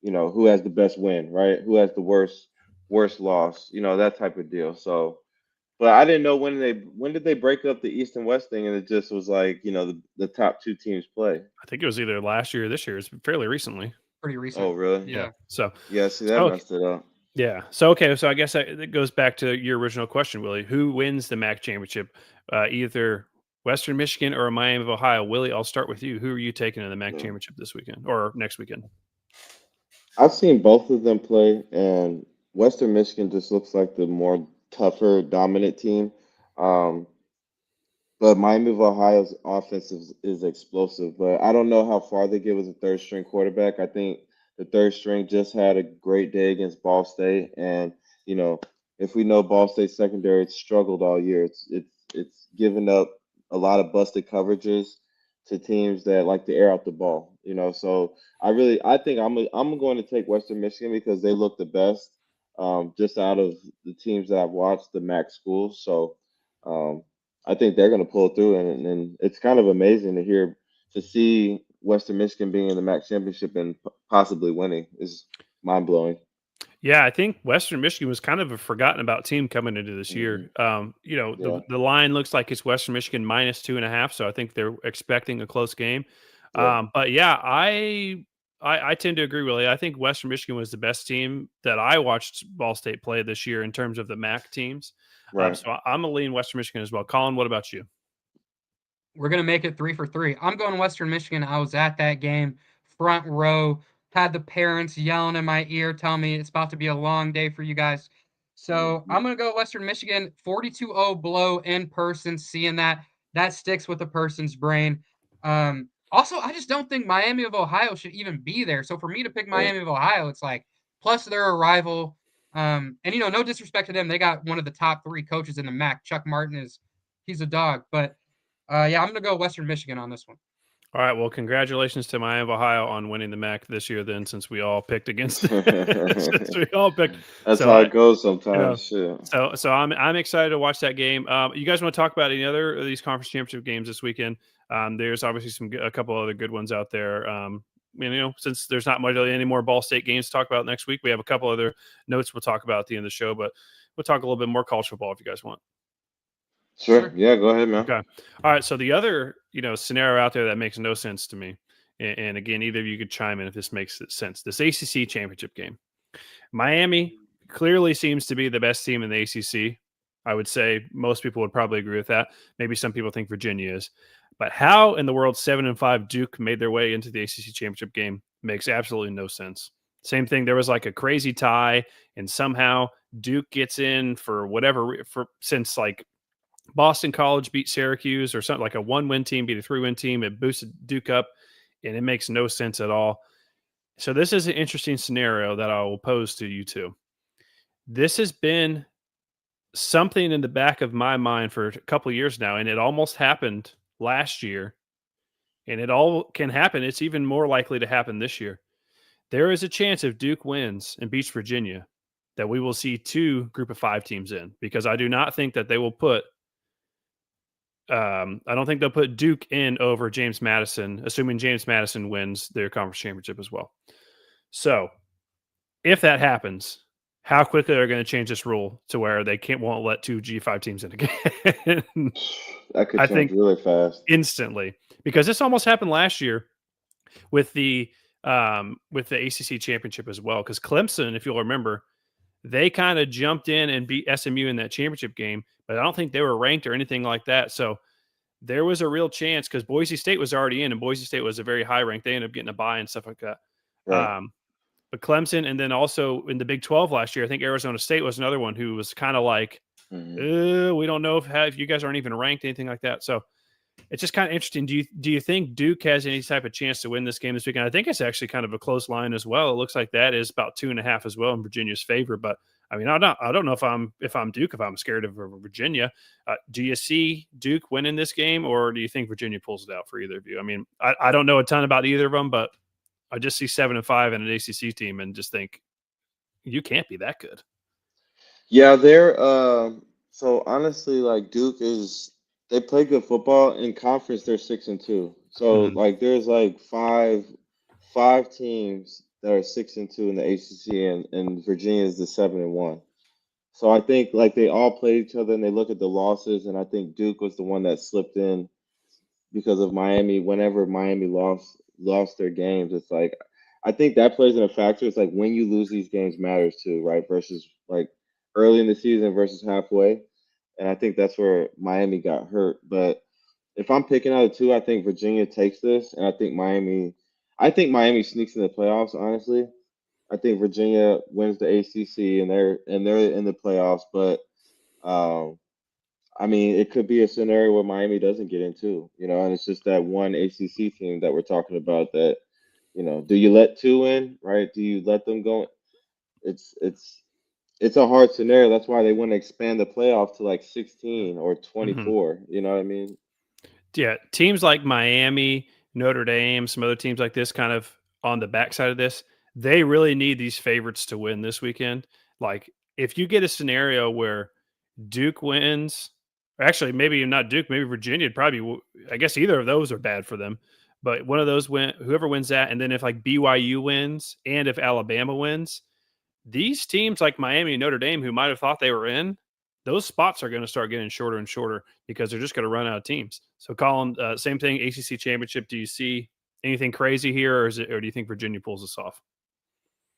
who has the best win, right? Who has the worst loss, that type of deal. So, but I didn't know when did they break up the East and West thing, and it just was like, the top two teams play. I think it was either last year or this year. It's fairly recently. Pretty recent. Oh, really? Yeah. So yeah, see that messed it up. Yeah. So okay. So I guess it goes back to your original question, Willie. Who wins the MAC championship? Either Western Michigan or Miami of Ohio. Willie, I'll start with you. Who are you taking in the MAC championship this weekend or next weekend? I've seen both of them play, and Western Michigan just looks like the more tougher, dominant team. But Miami of Ohio's offense is explosive, but I don't know how far they get with a third string quarterback. I think the third string just had a great day against Ball State, and if we know Ball State secondary, it's struggled all year. It's given up a lot of busted coverages to teams that like to air out the ball. So I think I'm going to take Western Michigan because they look the best, just out of the teams that I've watched, the MAC schools. So. I think they're going to pull through, and it's kind of amazing to hear, to see Western Michigan being in the MAC championship and possibly winning is mind blowing. Yeah, I think Western Michigan was kind of a forgotten about team coming into this Hmm. year. The Yeah, the line looks like it's Western Michigan minus 2.5, so I think they're expecting a close game. yeah, But yeah, I tend to agree. Really, I think Western Michigan was the best team that I watched Ball State play this year in terms of the MAC teams. right. I'm a lean Western Michigan as well. Colin, what about you? We're gonna make it 3 for 3. I'm going Western Michigan. I was at that game, front row, had the parents yelling in my ear, telling me it's about to be a long day for you guys. So Hmm. I'm gonna go Western Michigan, 42-0 blow in person. Seeing that sticks with a person's brain. Also, I just don't think Miami of Ohio should even be there. So for me to pick Right. Miami of Ohio, it's like plus they're a rival. And no disrespect to them, they got one of the top 3 coaches in the MAC. Chuck Martin he's a dog, but yeah, I'm gonna go Western Michigan on this one. All right. Well, congratulations to Miami of Ohio on winning the MAC this year. Then, since we all picked against, since we all picked, That's so how it goes you know, sometimes. Shit. I'm excited to watch that game. You guys want to talk about any other of these conference championship games this weekend? There's obviously a couple other good ones out there. Since there's not much any more Ball State games to talk about next week, we have a couple other notes we'll talk about at the end of the show. But we'll talk a little bit more college football if you guys want. Sure. Sure. Yeah, go ahead, man. Okay. All right. So the other, scenario out there that makes no sense to me, and again, either of you could chime in if this makes sense. This ACC championship game, Miami clearly seems to be the best team in the ACC. I would say most people would probably agree with that. Maybe some people think Virginia is, but how in the world 7-5 Duke made their way into the ACC championship game makes absolutely no sense. Same thing. There was like a crazy tie, and somehow Duke gets in for whatever since like Boston College beat Syracuse or something like a 1-win team beat a 3-win team. It boosted Duke up, and it makes no sense at all. So this is an interesting scenario that I will pose to you two. This has been something in the back of my mind for a couple of years now, and it almost happened last year, and it all can happen. It's even more likely to happen this year. There is a chance if Duke wins and beats Virginia that we will see 2 group of 5 teams in, because I do not think that they will put I don't think they'll put Duke in over James Madison, assuming James Madison wins their conference championship as well. So, if that happens, how quickly are they going to change this rule to where they won't let 2 G5 teams in again? That could I change think really fast. instantly, because this almost happened last year with the ACC championship as well. Because Clemson, if you'll remember, they kind of jumped in and beat SMU in that championship game, but I don't think they were ranked or anything like that. So there was a real chance because Boise State was already in, and Boise State was a very high rank. They ended up getting a bye and stuff like that. Right. But Clemson, and then also in the Big 12 last year, I think Arizona State was another one who was kind of like, Hmm. we don't know if you guys aren't even ranked, anything like that. So it's just kind of interesting. Do you think Duke has any type of chance to win this game this weekend? I think it's actually kind of a close line as well. It looks like that is about 2.5 as well in Virginia's favor. But I mean, I don't know if I'm Duke, if I'm scared of Virginia. Do you see Duke winning this game, or do you think Virginia pulls it out for either of you? I mean, I don't know a ton about either of them, but I just see 7-5 in an ACC team and just think you can't be that good. Yeah, they're so honestly, like Duke is they play good football in conference. They're 6-2. So Mhm. like there's like five teams that are 6-2 in the ACC, and Virginia is the 7-1. So I think like they all played each other and they look at the losses, and I think Duke was the one that slipped in because of Miami. Whenever Miami lost their games, it's like I think that plays in a factor. It's like when you lose these games matters too, right? Versus like early in the season versus halfway. And I think that's where Miami got hurt. But if I'm picking out of two, I think Virginia takes this, and I think Miami sneaks in the playoffs, honestly. I think Virginia wins the ACC and they're in the playoffs, but um I mean, it could be a scenario where Miami doesn't get into, and it's just that one ACC team that we're talking about that, do you let two in, right? Do you let them go? It's it's it's a hard scenario. That's why they want to expand the playoff to like 16 or Mhm. 24. You know what I mean? Yeah, teams like Miami, Notre Dame, some other teams like this kind of on the backside of this, they really need these favorites to win this weekend. Like, if you get a scenario where Duke wins, or actually, maybe not Duke, maybe Virginia, I guess either of those are bad for them. But one of those whoever wins that, and then if like BYU wins and if Alabama wins, these teams like Miami and Notre Dame, who might have thought they were in, those spots are going to start getting shorter and shorter because they're just going to run out of teams. So, Colin, same thing, ACC championship. Do you see anything crazy here, or do you think Virginia pulls this off?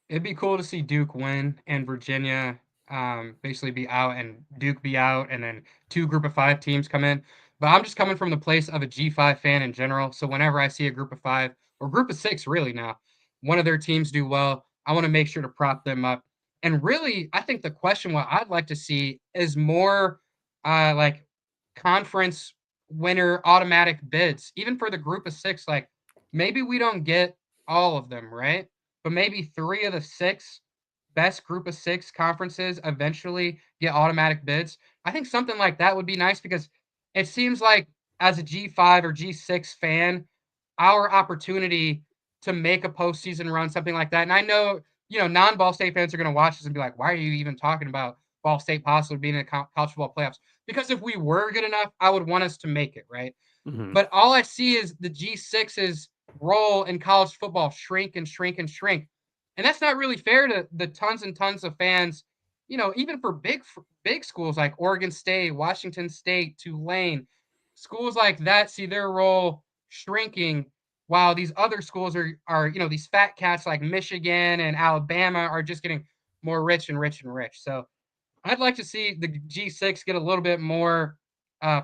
It'd be cool to see Duke win and Virginia basically be out and Duke be out, and then two group of five teams come in. But I'm just coming from the place of a G5 fan in general. So whenever I see a group of five or group of six, really now, one of their teams do well, I want to make sure to prop them up. And really, I think the question what I'd like to see is more like conference winner automatic bids, even for the group of six. Like maybe we don't get all of them, right? But maybe three of the six best group of six conferences eventually get automatic bids. I think something like that would be nice because it seems like as a G5 or G6 fan, our opportunity to make a postseason run, something like that. And I know, non-Ball State fans are going to watch this and be like, why are you even talking about Ball State possibly being in the college football playoffs? Because if we were good enough, I would want us to make it, right? Mm-hmm. But all I see is the G6's role in college football shrink and shrink and shrink. And that's not really fair to the tons and tons of fans, even for big schools like Oregon State, Washington State, Tulane, schools like that see their role shrinking while these other schools are these fat cats like Michigan and Alabama are just getting more rich and rich and rich. So I'd like to see the G6 get a little bit more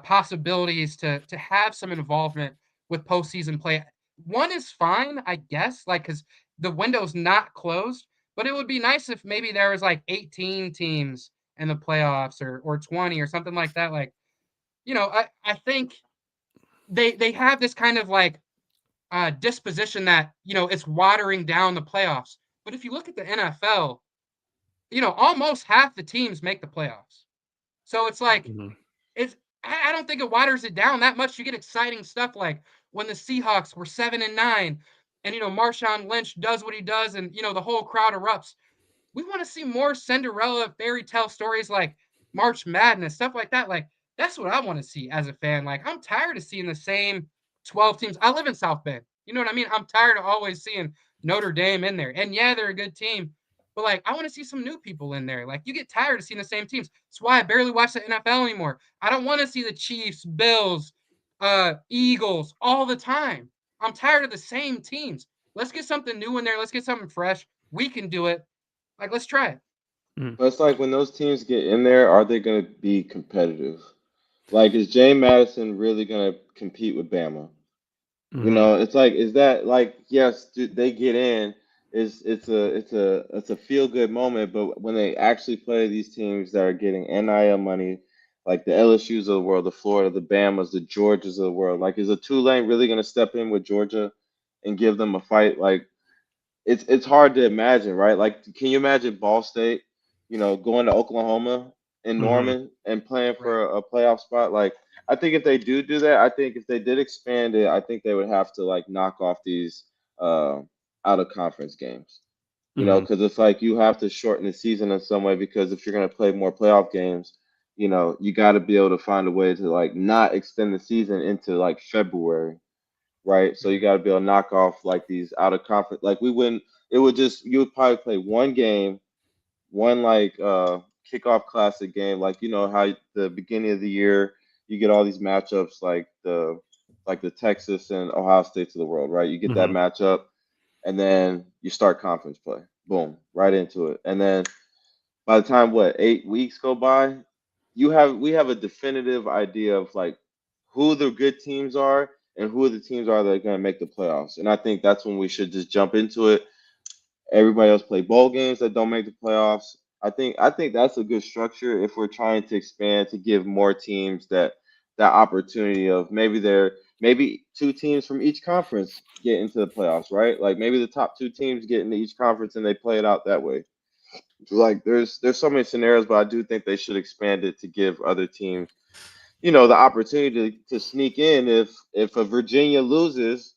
possibilities to have some involvement with postseason play. One is fine, I guess, like because the window's not closed, but it would be nice if maybe there was like 18 teams in the playoffs or 20 or something like that. Like, I think they have this kind of like disposition that it's watering down the playoffs. But if you look at the NFL, almost half the teams make the playoffs. So it's like Mm-hmm. it's I don't think it waters it down that much. You get exciting stuff like when the Seahawks were 7-9, and Marshawn Lynch does what he does, and the whole crowd erupts. We want to see more Cinderella fairy tale stories like March Madness, stuff like that. Like that's what I want to see as a fan. Like I'm tired of seeing the same 12 teams. I live in South Bend. You know what I mean? I'm tired of always seeing Notre Dame in there. And yeah, they're a good team, but like I want to see some new people in there. Like you get tired of seeing the same teams. That's why I barely watch the NFL anymore. I don't want to see the Chiefs, Bills, Eagles all the time. I'm tired of the same teams. Let's get something new in there. Let's get something fresh. We can do it. Like, let's try it. But it's like when those teams get in there, are they going to be competitive? Like, is James Madison really going to compete with Bama? Mm-hmm. It's like, is that like, yes, they get in, it's a feel good moment, but when they actually play these teams that are getting NIL money, like the LSU's of the world, the Florida, the Bamas, the Georgias of the world, like, is a Tulane really going to step in with Georgia and give them a fight? Like, it's hard to imagine, right? Like, can you imagine Ball State, going to Oklahoma and Mm-hmm. Norman and playing Right. for a playoff spot? Like, I think if they do that, I think if they did expand it, I think they would have to like knock off these uh, out of conference games. Mm-hmm. Because it's like you have to shorten the season in some way because if you're going to play more playoff games, you got to be able to find a way to like not extend the season into like February, right? So you got to be able to knock off like these out of conference. Like we wouldn't. It would just you would probably play one game, one like kickoff classic game. Like how the beginning of the year you get all these matchups like the Texas and Ohio States of the world, right? You get that Mm-hmm. matchup, and then you start conference play. Boom, right into it, and then by the time what 8 weeks go by, we have a definitive idea of like who the good teams are and who the teams are that are going to make the playoffs. And I think that's when we should just jump into it. Everybody else play bowl games that don't make the playoffs. I think that's a good structure if we're trying to expand to give more teams that opportunity of maybe two teams from each conference get into the playoffs, right? Like maybe the top two teams get into each conference and they play it out that way. Like there's so many scenarios, but I do think they should expand it to give other teams, the opportunity to sneak in if a Virginia loses,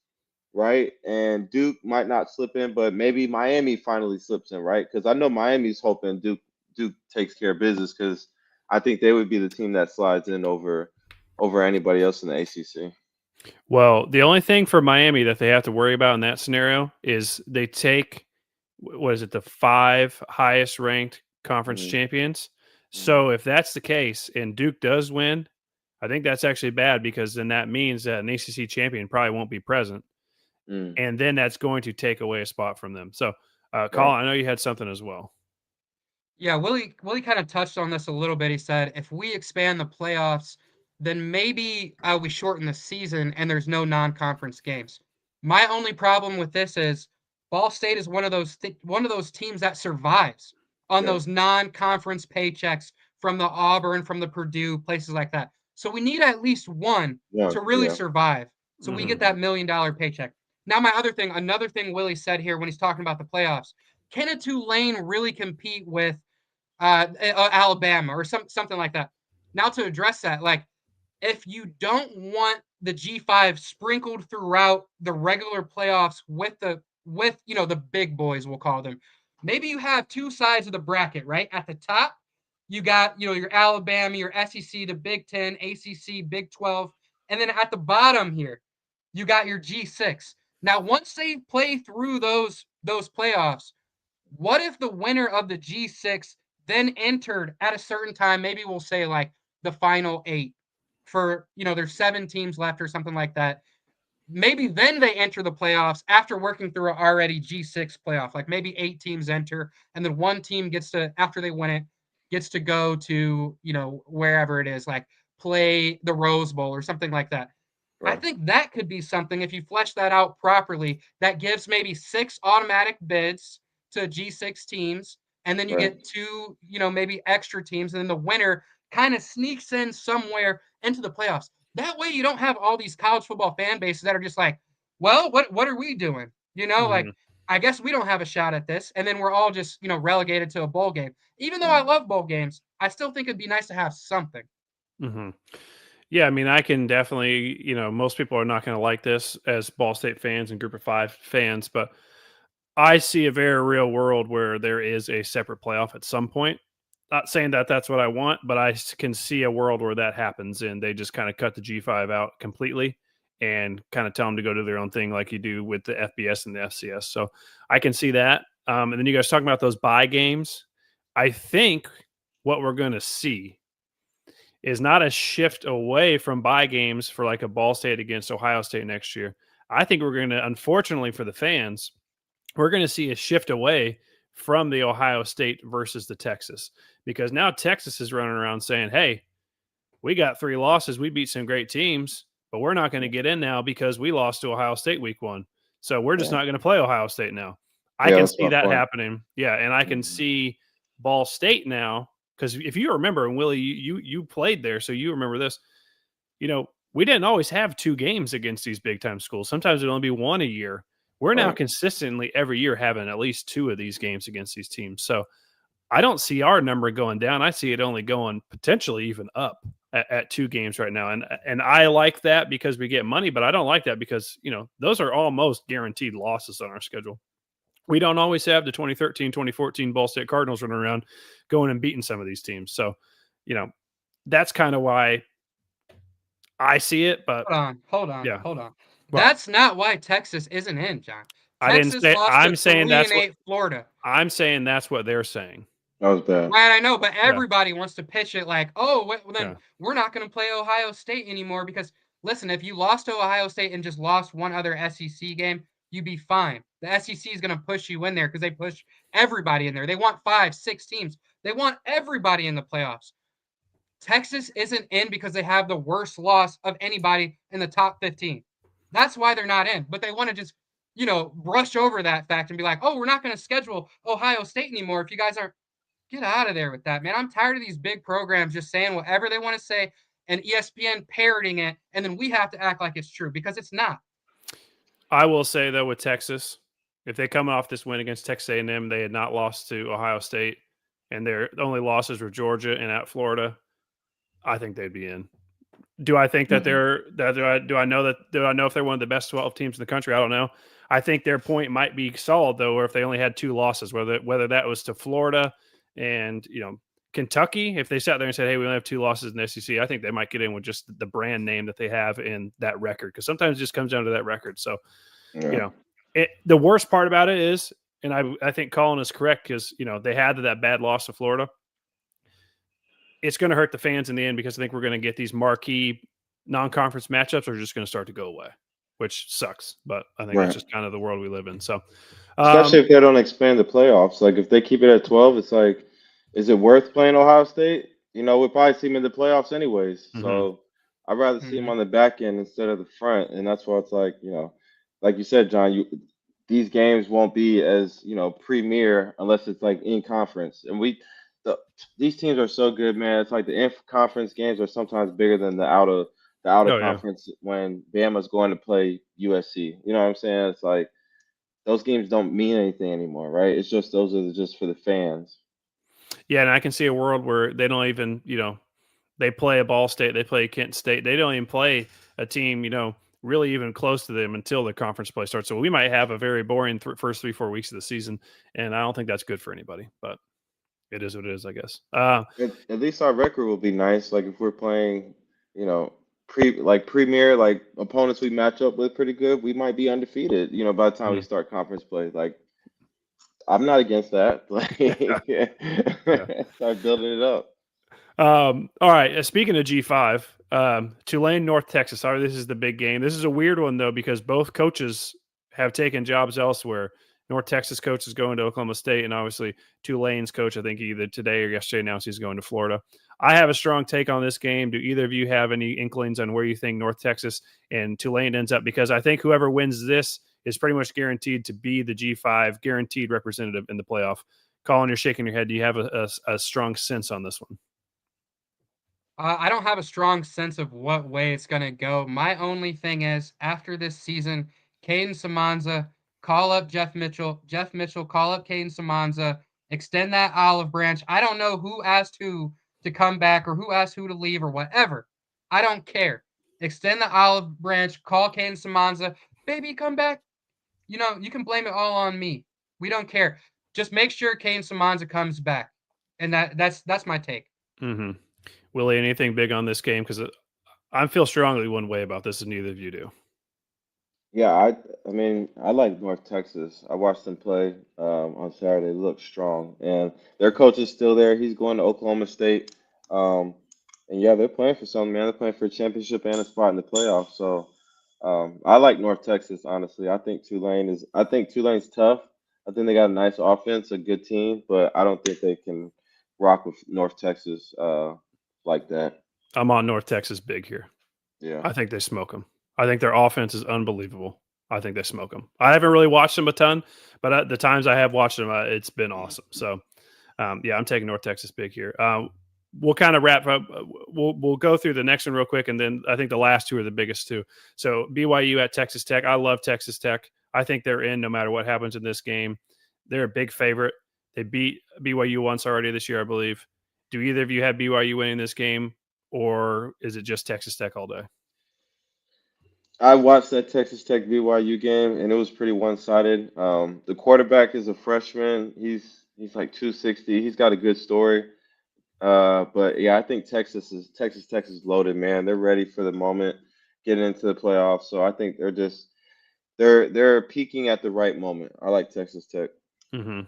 right? And Duke might not slip in, but maybe Miami finally slips in, right? Because I know Miami's hoping Duke takes care of business because I think they would be the team that slides in over anybody else in the ACC. Well, the only thing for Miami that they have to worry about in that scenario is they take what is it, the 5 highest ranked conference Hmm. champions. Hmm. So if that's the case and Duke does win, I think that's actually bad because then that means that an ACC champion probably won't be present, Mm. and then that's going to take away a spot from them. So, Right. Colin, I know you had something as well. Yeah, Willie kind of touched on this a little bit. He said if we expand the playoffs, then maybe we shorten the season and there's no non-conference games. My only problem with this is Ball State is one of those teams that survives on Yeah. those non-conference paychecks from the Auburn, from the Purdue, places like that. So we need at least one Yeah. to really Yeah. survive. So we Mhm. get that $1 million paycheck. Now, another thing Willie said here when he's talking about the playoffs, can a Tulane really compete with Alabama or something like that? Now to address that, like if you don't want the G5 sprinkled throughout the regular playoffs with the big boys, we'll call them. Maybe you have two sides of the bracket, right? At the top, you got your Alabama, your SEC, the Big 10, ACC, Big 12, and then at the bottom here, you got your G6. Now, once they play through those playoffs, what if the winner of the G6 then entered at a certain time? Maybe we'll say like the final eight for, there's 7 teams left or something like that. Maybe then they enter the playoffs after working through an already G6 playoff. Like maybe 8 teams enter, and then one team gets to, after they win it, gets to go to, wherever it is, like play the Rose Bowl or something like that. I Right. think that could be something if you flesh that out properly that gives maybe 6 automatic bids to G6 teams, and then you Right. get two, maybe extra teams, and then the winner kind of sneaks in somewhere into the playoffs. That way you don't have all these college football fan bases that are just like, well, what are we doing? Like Mhm. I guess we don't have a shot at this, and then we're all just relegated to a bowl game. Even though I Mm. love bowl games, I still think it'd be nice to have something. Mhm. Yeah, I mean, I can definitely, most people are not going to like this as Ball State fans and Group of Five fans, but I see a very real world where there is a separate playoff at some point. Not saying that that's what I want, but can see a world where that happens and they just kind of cut the G5 out completely and kind of tell them to go do their own thing like you do with the FBS and the FCS. So I can see that. And then you guys talking about those bye games. I think what we're going to see is not a shift away from bye games for like a Ball State against Ohio State next year. I think we're going to, unfortunately for the fans, we're going to see a shift away from the Ohio State versus the Texas because now Texas is running around saying, "Hey, we got 3 losses. We beat some great teams, but we're not going to Yeah. get in now because we lost to Ohio State week 1. So we're just Right. not going to play Ohio State now." I Yeah. can That's see my that point. happening. Yeah, and I can Hmm. see Ball State now because if you remember, and Willie, you played there, so you remember this. We didn't always have 2 games against these big time schools. Sometimes it'd only be 1 a year. We're now Right. consistently every year having at least 2 of these games against these teams. So I don't see our number going down. I see it only going potentially even up at 2 games right now. And I like that because we get money, but I don't like that because, those are almost guaranteed losses on our schedule. We don't always have the 2013, 2014 Ball State Cardinals running around going and beating some of these teams. So, you know, that's kind of why I see it, but yeah. Hold on. Well, That's not why Texas isn't in, John. I didn't Texas say lost to 3-8 Florida. I'm saying that's what they're saying. That was bad. Right, I know, but Yeah. everybody wants to pitch it like, oh, well, then Yeah. we're not going to play Ohio State anymore because, listen, if you lost to Ohio State and just lost one other SEC game, you'd be fine. The SEC is going to push you in there because they push everybody in there. They want 5, 6 teams. They want everybody in the playoffs. Texas isn't in because they have the worst loss of anybody in the top 15. That's why they're not in. But they want to just, brush over that fact and be like, oh, we're not going to schedule Ohio State anymore if you guys aren't. Get out of there with that, man. I'm tired of these big programs just saying whatever they want to say and ESPN parroting it, and then we have to act like it's true because it's not. I will say though with Texas, if they come off this win against Texas A&M, they had not lost to Ohio State, and their only losses were Georgia and at Florida. I think they'd be in. Do I think that Mhm. do I know if they're one of the best 12 teams in the country? I don't know. I think their point might be solid though, or if they only had 2 losses, whether that was to Florida and Kentucky, if they sat there and said, "Hey, we only have 2 losses in the SEC," I think they might get in with just the brand name that they have in that record, because sometimes it just comes down to that record. So, you Yeah. know, the worst part about it is, and I think Colin is correct, because they had that bad loss to Florida. It's going to hurt the fans in the end, because I think we're going to get these marquee non-conference matchups are just going to start to go away, which sucks. But I think that's Right. just kind of the world we live in. So, Especially um, if they don't expand the playoffs. Like if they keep it at 12, it's like, is it worth playing Ohio State? We'll probably see them in the playoffs anyways. mhm. So I'd rather see them Mhm. on the back end instead of the front. And that's why it's like, like you said, John, these games won't be as, premier unless it's like in conference. And the, these teams are so good, man. It's like the in conference games are sometimes bigger than the out of Oh yeah. conference when Bama's going to play USC. You know what I'm saying? It's like those games don't mean anything anymore, right? It's just those are just for the fans. Yeah, and I can see a world where they don't even, they play a Ball State, they play Kent State, they don't even play a team, really even close to them until the conference play starts. So we might have a very boring first 3-4 weeks of the season, and I don't think that's good for anybody. But it is what it is, I guess. At least our record will be nice. Like if we're playing, you know, premier like opponents we match up with pretty good, we might be undefeated. By the time we Mhm. start conference play, like I'm not against that. Yeah. Start building it up. All right. Speaking of G5, Tulane, North Texas. Sorry, this is the big game. This is a weird one though, because both coaches have taken jobs elsewhere. North Texas coach is going to Oklahoma State, and obviously Tulane's coach, I think either today or yesterday, announced he's going to Florida. I have a strong take on this game. Do either of you have any inklings on where you think North Texas and Tulane ends up? Because I think whoever wins this is pretty much guaranteed to be the G5 guaranteed representative in the playoff. Colin, you're shaking your head. Do you have a strong sense on this one? I don't have a strong sense of what way it's going to go. My only thing is, after this season, Caden Samanza, call up Jeff Mitchell. Jeff Mitchell, call up Caden Samanza. Extend that olive branch. I don't know who asked who to come back or who asked who to leave or whatever. I don't care. Extend the olive branch. Call Caden Samanza. Baby, come back. You can blame it all on me. We don't care. Just make sure Caden Samanza comes back. And that's my take. Mm-hmm. Willie, anything big on this game? Because I feel strongly one way about this, and neither of you do. Yeah, I mean, I like North Texas. I watched them play on Saturday. They look strong, and their coach is still there. He's going to Oklahoma State, um, and yeah, they're playing for something, man. They're playing for a championship and a spot in the playoffs. So I like North Texas, honestly. I think Tulane's tough. I think they got a nice offense, a good team, but I don't think they can rock with North Texas like that. I'm on North Texas big here. Yeah. I think they smoke them. I think their offense is unbelievable. I think they smoke them. I haven't really watched them a ton, but the times I have watched them, it's been awesome. So, yeah, I'm taking North Texas big here. We'll kind of wrap up. We'll go through the next one real quick, and then I think the last two are the biggest too. So BYU at Texas Tech. I love Texas Tech. I think they're in no matter what happens in this game. They're a big favorite. They beat BYU once already this year, I believe. Do either of you have BYU winning this game, or is it just Texas Tech all day? I watched that Texas Tech BYU game, and it was pretty one-sided. The quarterback is a freshman. He's like 260. He's got a good story. But yeah, I think Texas Tech is loaded, man. They're ready for the moment, getting into the playoffs. So I think they're peaking at the right moment. I like Texas Tech. Mm-hmm.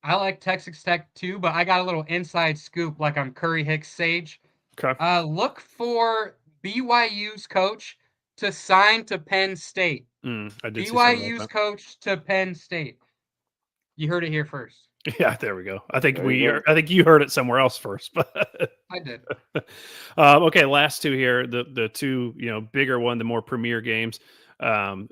I like Texas Tech too, but I got a little inside scoop like I'm Curry Hicks Sage. Okay. Look for BYU's coach to sign to Penn State. I did see something BYU's about coach to Penn State. You heard it here first. that. Yeah, there we go. There you go. I think you heard it somewhere else first, but I did. okay. Last two here, the two bigger one, the more premier games.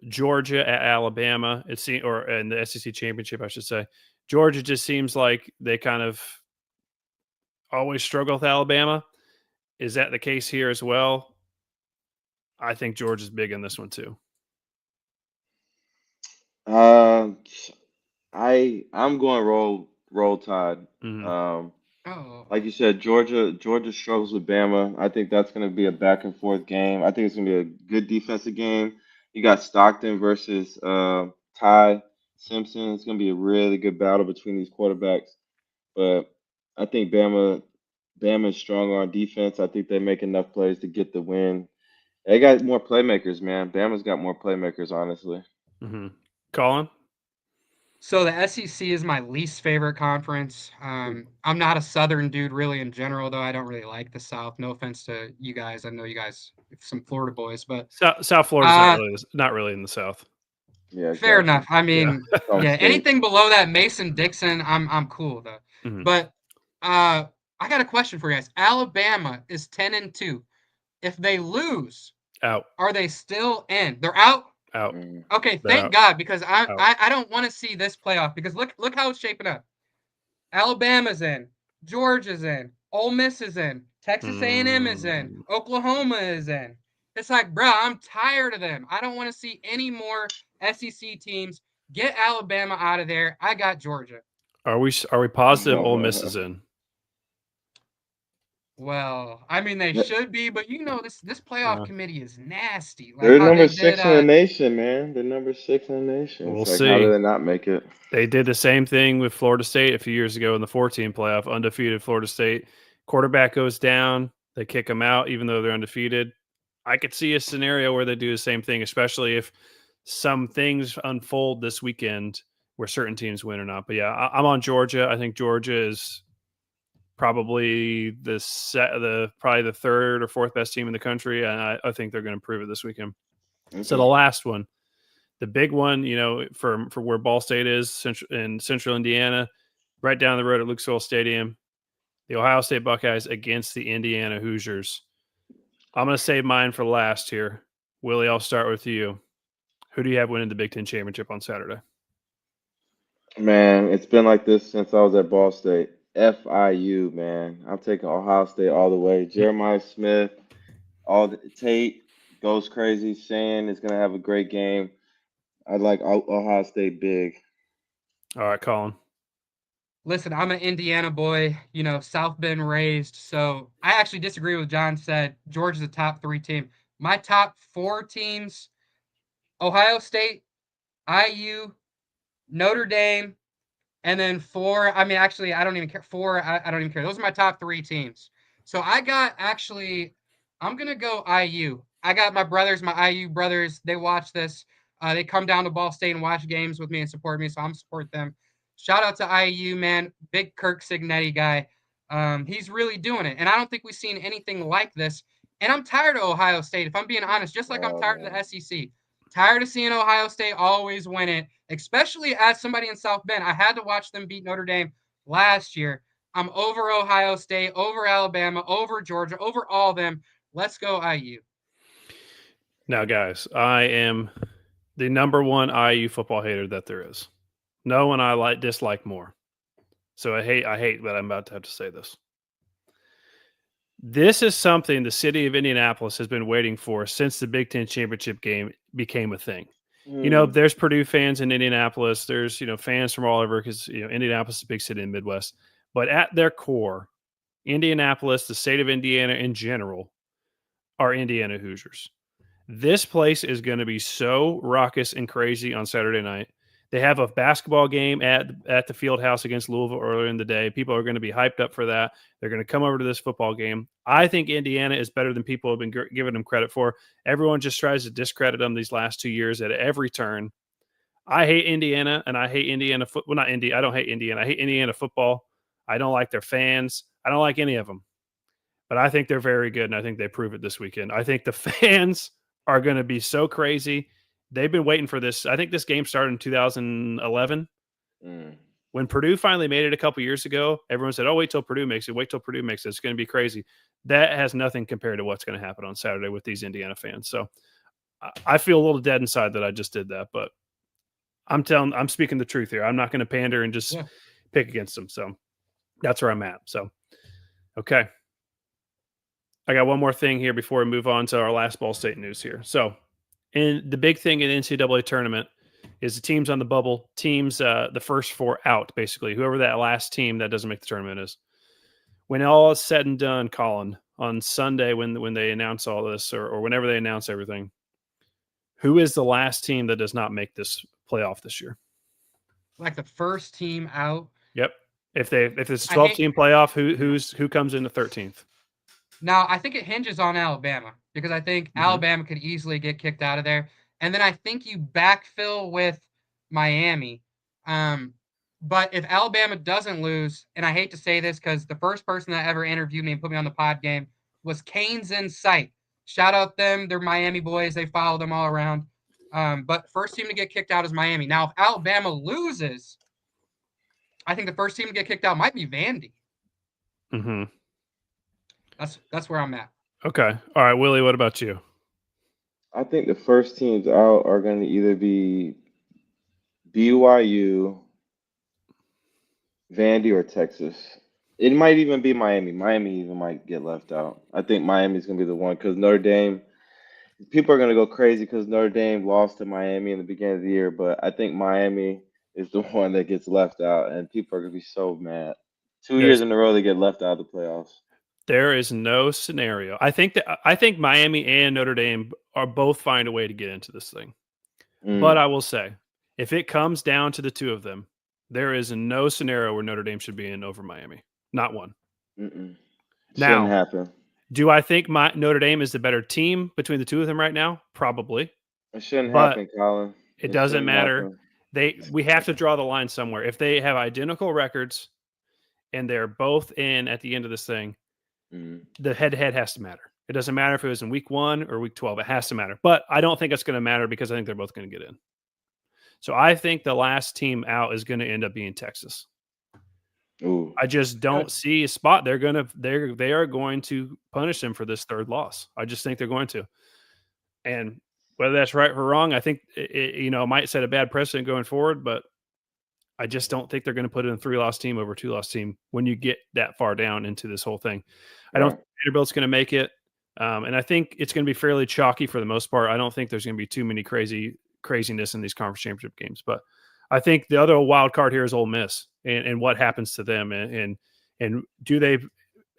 Georgia at Alabama. Or in the SEC championship, I should say. Georgia just seems like they kind of always struggle with Alabama. Is that the case here as well? I think Georgia's big in this one too. Um, I'm going roll tide. Hmm. Um, Oh, like you said, Georgia struggles with Bama. I think that's going to be a back and forth game. I think it's going to be a good defensive game. You got Stockton versus Ty Simpson. It's going to be a really good battle between these quarterbacks. But I think Bama's stronger on defense. I think they make enough plays to get the win. They got more playmakers, man. Bama's got more playmakers, honestly. Mm-hmm. Colin? So the SEC is my least favorite conference. I'm not a Southern dude really in general, though I don't really like the South. No offense to you guys. I know you guys, some Florida boys, but South Florida's not really in the South. Yeah, fair exactly. enough. I Yeah. mean, Home yeah, state. anything below that Mason-Dixon, I'm cool though. Mm-hmm. But I got a question for you guys. Alabama is 10-2. If they lose, Out. are they still in? They're out. Out. Mm. Okay, They're thank out. God, because Out. I don't want to see this playoff because look how it's shaping up. Alabama's in, Georgia's in, Ole Miss is in, Texas A&M is in, Oklahoma is in. It's like, bro, I'm tired of them. I don't want to see any more SEC teams. Get Alabama out of there. I got Georgia. Are we positive Ole Miss is in? Well, I mean they should be, but this playoff committee is nasty. Like They're how number they did 6 in the nation, man. They're number 6 in the nation. We'll It's like, how do see. they not make it? They did the same thing with Florida State a few years ago in the 14 playoff. Undefeated Florida State. Quarterback goes down. They kick them out even though they're undefeated. I could see a scenario where they do the same thing, especially if some things unfold this weekend where certain teams win or not. But yeah, I'm on Georgia. I think Georgia is probably probably the third or fourth best team in the country, and I think they're going to prove it this weekend. Okay. So the last one, the big one, for where Ball State is in Central Indiana, right down the road at Lucas Oil Stadium, the Ohio State Buckeyes against the Indiana Hoosiers. I'm going to save mine for last here. Willie, I'll start with you. Who do you have winning the Big Ten championship on Saturday? Man, it's been like this since I was at Ball State. FIU, man. I'm taking Ohio State all the way. Jeremiah Smith, Tate goes crazy. Shane is gonna have a great game. I like Ohio State big. All right, Colin. Listen, I'm an Indiana boy, South Bend raised. So I actually disagree with John said. Georgia's a top 3 team. My top 4 teams, Ohio State, IU, Notre Dame, and then 4. I mean, actually, I don't even care. 4, I don't even care. Those are my top 3 teams. So I'm going to go IU. I got my IU brothers. They watch this. They come down to Ball State and watch games with me and support me. So I'm support them. Shout out to IU, man. Big Kirk Signetti guy. He's really doing it. And I don't think we've seen anything like this. And I'm tired of Ohio State, if I'm being honest, just like I'm tired of the SEC. Tired of seeing Ohio State always win it, especially as somebody in South Bend. I had to watch them beat Notre Dame last year. I'm over Ohio State, over Alabama, over Georgia, over all of them. Let's go IU. Now, guys, I am the number one IU football hater that there is. No one I dislike more. So I hate that I'm about to have to say this. This is something the city of Indianapolis has been waiting for since the Big Ten championship game became a thing. There's Purdue fans in Indianapolis. There's, fans from all over because, Indianapolis is a big city in the Midwest. But at their core, Indianapolis, the state of Indiana in general, are Indiana Hoosiers. This place is going to be so raucous and crazy on Saturday night. They have a basketball game at the field house against Louisville earlier in the day. People are going to be hyped up for that. They're going to come over to this football game. I think Indiana is better than people have been giving them credit for. Everyone just tries to discredit them these last 2 years at every turn. I hate Indiana, and I hate Indiana football. Well, not Indy. I don't hate Indiana. I hate Indiana football. I don't like their fans. I don't like any of them. But I think they're very good, and I think they prove it this weekend. I think the fans are going to be so crazy. They've been waiting for this. I think this game started in 2011. When Purdue finally made it a couple years ago, everyone said, wait till Purdue makes it. Wait till Purdue makes it. It's going to be crazy. That has nothing compared to what's going to happen on Saturday with these Indiana fans. So I feel a little dead inside that I just did that, but I'm speaking the truth here. I'm not going to pander and just pick against them. So that's where I'm at. So, okay. I got one more thing here before we move on to our last Ball State news here. So, and the big thing in the NCAA tournament is the teams on the bubble, the first 4 out, basically, whoever that last team that doesn't make the tournament is. When all is said and done, Colin, on Sunday when they announce all this or whenever they announce everything, who is the last team that does not make this playoff this year? Like the first team out? Yep. If it's a I hate 12-team playoff, who comes in the 13th? Now, I think it hinges on Alabama because I think Alabama could easily get kicked out of there. And then I think you backfill with Miami. But if Alabama doesn't lose, and I hate to say this because the first person that ever interviewed me and put me on the pod game was Canes in Sight. Shout out them. They're Miami boys. They follow them all around. But first team to get kicked out is Miami. Now, if Alabama loses, I think the first team to get kicked out might be Vandy. Mm-hmm. That's where I'm at. Okay. All right, Willie, what about you? I think the first teams out are going to either be BYU, Vandy, or Texas. It might even be Miami. Miami even might get left out. I think Miami's going to be the one because Notre Dame, people are going to go crazy because Notre Dame lost to Miami in the beginning of the year, but I think Miami is the one that gets left out, and people are going to be so mad. 2 years in a row they get left out of the playoffs. There is no scenario. I think Miami and Notre Dame are both find a way to get into this thing. But I will say, if it comes down to the two of them, there is no scenario where Notre Dame should be in over Miami. Not one. Shouldn't Now, happen. Do I think Notre Dame is the better team between the two of them right now? Probably. It shouldn't happen, Colin. It doesn't matter. We have to draw the line somewhere. If they have identical records and they're both in at the end of this thing, the head-to-head has to matter. It doesn't matter if it was in week 1 or week 12. It has to matter. But I don't think it's going to matter because I think they're both going to get in. So I think the last team out is going to end up being Texas. Ooh. I just don't see a spot. They are going to punish them for this third loss. I just think they're going to. And whether that's right or wrong, I think it might set a bad precedent going forward, but I just don't think they're going to put in a 3-loss team over a 2-loss team when you get that far down into this whole thing. I don't think Vanderbilt's going to make it. And I think it's going to be fairly chalky for the most part. I don't think there's going to be too many craziness in these conference championship games. But I think the other wild card here is Ole Miss and what happens to them. And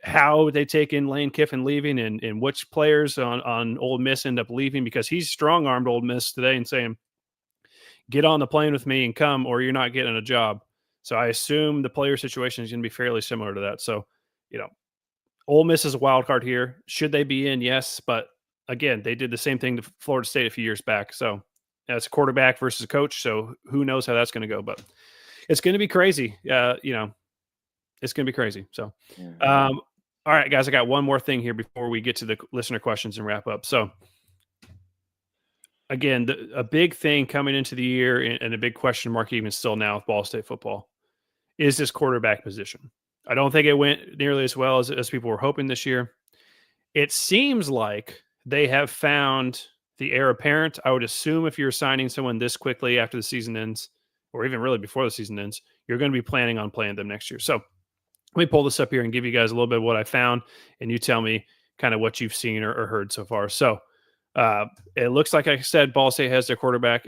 how they take in Lane Kiffin leaving and which players on Ole Miss end up leaving because he's strong-armed Ole Miss today and saying, get on the plane with me and come or you're not getting a job. So I assume the player situation is going to be fairly similar to that. So, Ole Miss is a wild card here. Should they be in? Yes. But again, they did the same thing to Florida State a few years back. So that's a quarterback versus a coach. So who knows how that's going to go, but it's going to be crazy. It's going to be crazy. So, all right, guys, I got one more thing here before we get to the listener questions and wrap up. So again, a big thing coming into the year and a big question mark even still now with Ball State football is this quarterback position. I don't think it went nearly as well as people were hoping this year. It seems like they have found the heir apparent. I would assume if you're signing someone this quickly after the season ends, or even really before the season ends, you're going to be planning on playing them next year. So let me pull this up here and give you guys a little bit of what I found, and you tell me kind of what you've seen or heard so far. So it looks like I said Ball State has their quarterback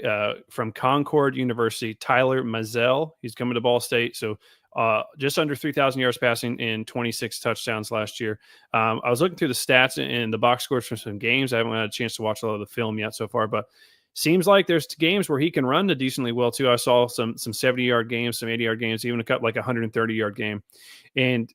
from Concord University, Tyler Mazzell. He's coming to Ball State. So just under 3,000 yards passing and 26 touchdowns last year. I was looking through the stats and the box scores from some games. I haven't had a chance to watch a lot of the film yet so far, but seems like there's games where he can run decently well too. I saw some 70-yard games, some 80-yard games, even a couple like 130-yard game. And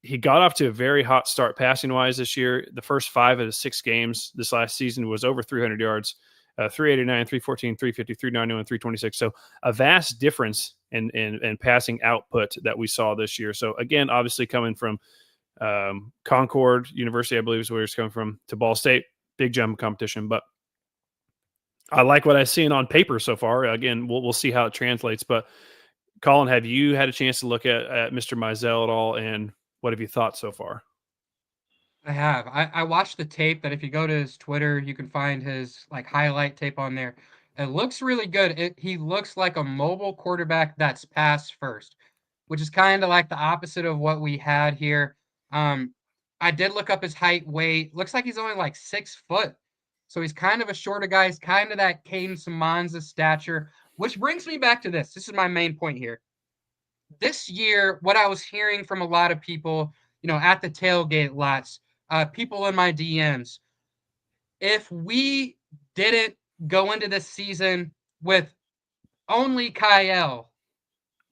he got off to a very hot start passing wise this year. The first 5 of the 6 games this last season was over 300 yards, 389, 314, 350, 391, 326. So a vast difference in passing output that we saw this year. So again, obviously coming from Concord University, I believe is where he's coming from, to Ball State, big jump competition. But I like what I've seen on paper so far. Again, we'll see how it translates. But Colin, have you had a chance to look at Mr. Mizell at all, and what have you thought so far? I have. I watched the tape that if you go to his Twitter, you can find his highlight tape on there. It looks really good. He looks like a mobile quarterback that's pass first, which is kind of like the opposite of what we had here. I did look up his height, weight. Looks like he's only like 6 foot. So he's kind of a shorter guy. He's kind of that Caden Samanza stature, which brings me back to this. This is my main point here. This year, what I was hearing from a lot of people, at the tailgate lots, people in my DMs, if we didn't go into this season with only Kyle,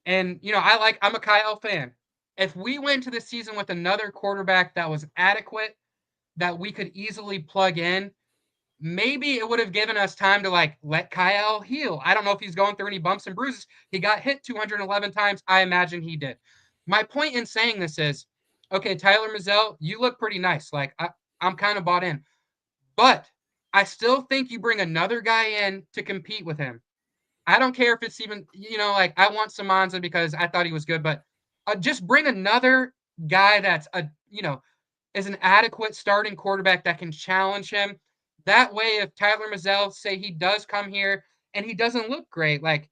and I'm a Kyle fan. if we went to the season with another quarterback that was adequate, that we could easily plug in, maybe it would have given us time to like let Kyle heal. I don't know if he's going through any bumps and bruises. He got hit 211 times. I imagine he did. My point in saying this is, okay, Tyler Mazzell, you look pretty nice. Like I'm kind of bought in, but I still think you bring another guy in to compete with him. I don't care if it's even, like I want Samanza because I thought he was good, but just bring another guy that's is an adequate starting quarterback that can challenge him. That way, if Tyler Mazzell, say he does come here and he doesn't look great, like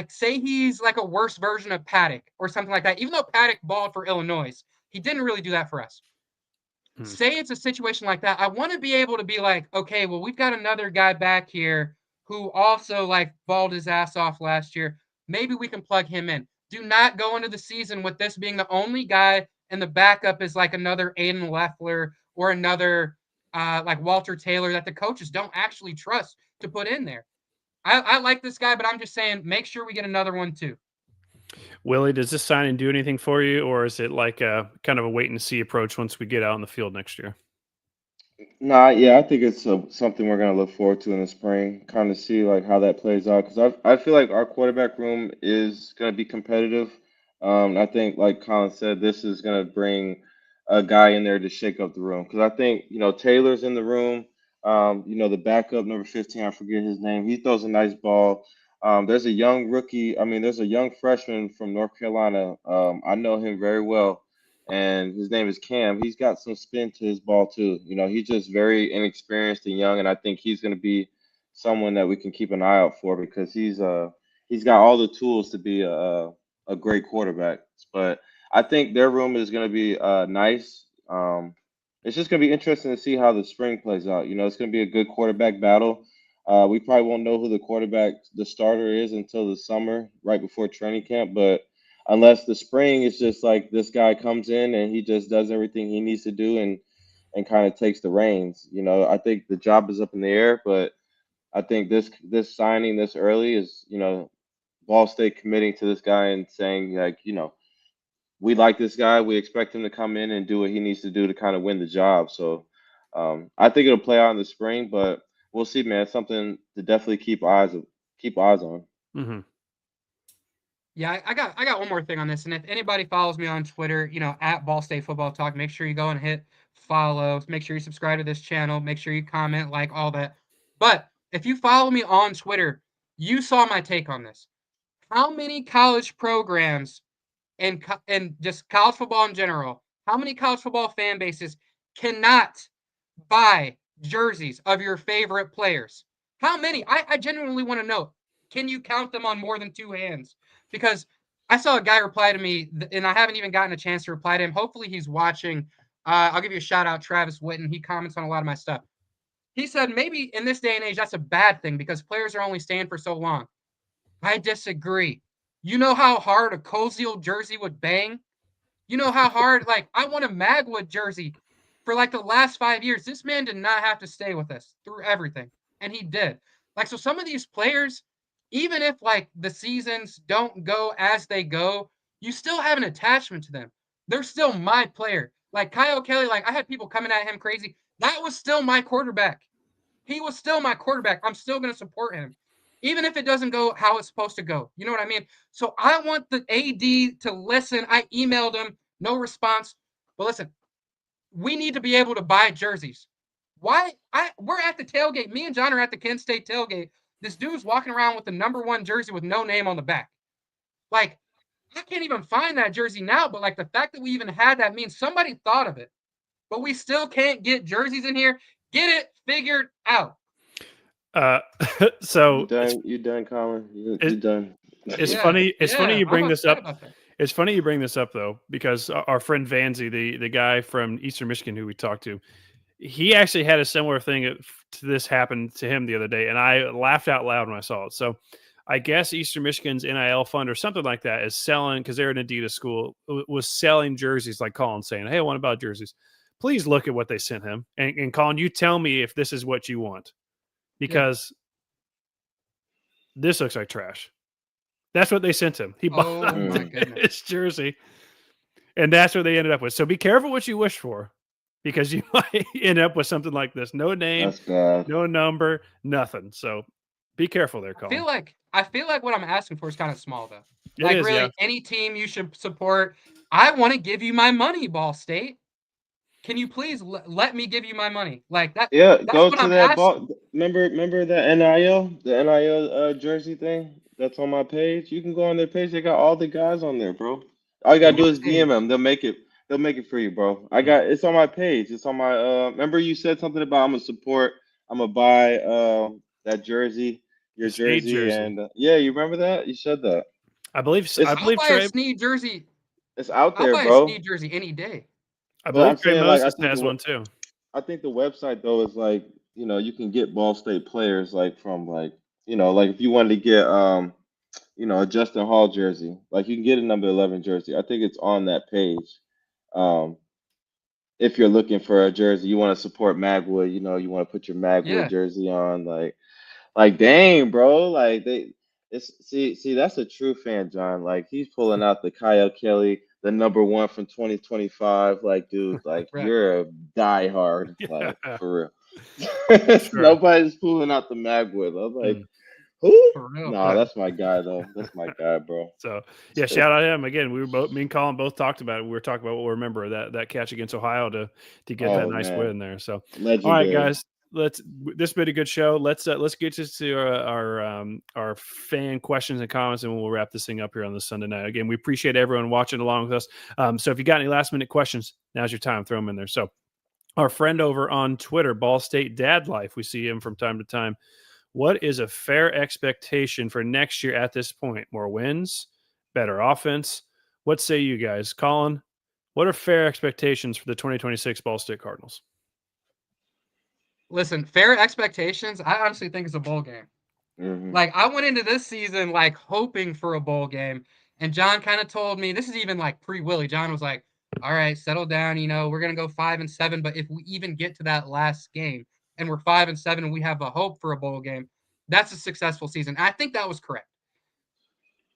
say he's like a worse version of Paddock or something like that. Even though Paddock balled for Illinois, he didn't really do that for us. Say it's a situation like that. I want to be able to be like, okay, well, we've got another guy back here who also like balled his ass off last year. Maybe we can plug him in. Do not go into the season with this being the only guy and the backup is like another Aiden Leffler or another like Walter Taylor that the coaches don't actually trust to put in there. I like this guy, but I'm just saying, make sure we get another one too. Willie, does this signing do anything for you, or is it like a kind of a wait and see approach once we get out in the field next year? Nah, yeah, I think it's something we're gonna look forward to in the spring, kind of see like how that plays out. Because I feel like our quarterback room is gonna be competitive. I think, like Colin said, this is gonna bring a guy in there to shake up the room. Because I think Taylor's in the room. The backup number 15, I forget his name. He throws a nice ball. There's a young rookie. I mean, there's a young freshman from North Carolina. I know him very well and his name is Cam. He's got some spin to his ball too. He's just very inexperienced and young, and I think he's going to be someone that we can keep an eye out for because he's got all the tools to be a great quarterback. But I think their room is going to be nice. It's just going to be interesting to see how the spring plays out. It's going to be a good quarterback battle. We probably won't know who the starter is until the summer, right before training camp, but unless the spring is just like this guy comes in and he just does everything he needs to do and kind of takes the reins. I think the job is up in the air, but I think this signing this early is, Ball State committing to this guy and saying like, we like this guy. We expect him to come in and do what he needs to do to kind of win the job. So I think it'll play out in the spring, but we'll see, man. It's something to definitely keep eyes on. Mm-hmm. Yeah, I got one more thing on this, and if anybody follows me on Twitter, at Ball State Football Talk, make sure you go and hit follow. Make sure you subscribe to this channel. Make sure you comment, like all that. But if you follow me on Twitter, you saw my take on this. How many college programs and just college football in general? How many college football fan bases cannot buy jerseys of your favorite players? How many? I genuinely want to know. Can you count them on more than two hands? Because I saw a guy reply to me, and I haven't even gotten a chance to reply to him. Hopefully, he's watching. I'll give you a shout out, Travis Witten. He comments on a lot of my stuff. He said maybe in this day and age, that's a bad thing because players are only staying for so long. I disagree. You know how hard a Koziel jersey would bang? You know how hard, like, I want a Magwood jersey for like the last 5 years. This man did not have to stay with us through everything, and he did. Like, so some of these players, even if like the seasons don't go as they go, you still have an attachment to them. They're still my player. Like Kyle Kelly, like I had people coming at him crazy. That was still my quarterback. He was still my quarterback. I'm still going to support him, even if it doesn't go how it's supposed to go. You know what I mean? So I want the AD to listen. I emailed him, no response. But listen, we need to be able to buy jerseys. Why? We're at the tailgate. Me and John are at the Kent State tailgate. This dude's walking around with the number 1 jersey with no name on the back. Like, I can't even find that jersey now, but like the fact that we even had that means somebody thought of it. But we still can't get jerseys in here. Get it figured out. So You done, Colin? You done? It's Yeah, funny. It's yeah, funny you bring I'm this upset up. about that. It's funny you bring this up though, because our friend Vanzi, the guy from Eastern Michigan who we talked to, he actually had a similar thing to this happen to him the other day, and I laughed out loud when I saw it. So, I guess Eastern Michigan's NIL fund or something like that is selling, because they're an Adidas school, was selling jerseys, like Colin saying, "Hey, I want to buy jerseys." Please look at what they sent him, and Colin, you tell me if this is what you want, because this looks like trash. That's what they sent him. He bought Oh my goodness. his jersey. And that's what they ended up with. So be careful what you wish for, because you might end up with something like this. No name, That's bad. no number, nothing. So be careful there, Colin. I feel like what I'm asking for is kind of small though. It Like is, yeah. really, any team you should support. I want to give you my money, Ball State. Can you please let me give you my money? Like that. Yeah, That's go what to I'm that asking. ball. Remember the NIL jersey thing that's on my page. You can go on their page. They got all the guys on there, bro. All you gotta do What is DM page? them. They'll make it for you, bro. I Mm. got it's on my page. It's on my remember you said something about I'm gonna support, I'm gonna buy that jersey, The your Snead jersey, jersey. and yeah, you remember that? You said that. I It's I'll believe buy a Trey Snead jersey. it's out I'll there, buy a bro. Snead jersey any day. I But believe I'm Trey saying like Moses has one too. I think the website though is like, you can get Ball State players like from like, like if you wanted to get a Justin Hall jersey, like you can get a number 11 jersey. I think it's on that page. Um, if you're looking for a jersey, you want to support Magwood, you want to put your Magwood Yeah. jersey on, like dang, bro, like it's see that's a true fan, John. Like he's pulling out the Kyle Kelly, the number one from 2025. Like, dude, like Right. you're a diehard, like Yeah, for real. for sure. Nobody's pulling out the Magwood. I'm like, Mm. who? For real. Nah, that's my guy though. That's my guy, bro. So yeah, shout out to him again. We were both, me and Colin both talked about it. We were talking about what we remember that catch against Ohio to get that Oh nice man, win there. So all right, legendary. guys, this has been a good show. Let's get to our fan questions and comments, and we'll wrap this thing up here on this Sunday night. Again, we appreciate everyone watching along with us. So if you got any last minute questions, now's your time. Throw them in there. So our friend over on Twitter, Ball State Dad Life, we see him from time to time. What is a fair expectation for next year at this point? More wins, better offense? What say you guys? Colin, what are fair expectations for the 2026 Ball State Cardinals? Listen, fair expectations. I honestly think it's a bowl game. Hmm. Like I went into this season like hoping for a bowl game, and John kind of told me this is even like pre-Willie. John was like, "All right, settle down. We're gonna go 5-7, but if we even get to that last game and we're 5-7 and we have a hope for a bowl game, that's a successful season." And I think that was correct.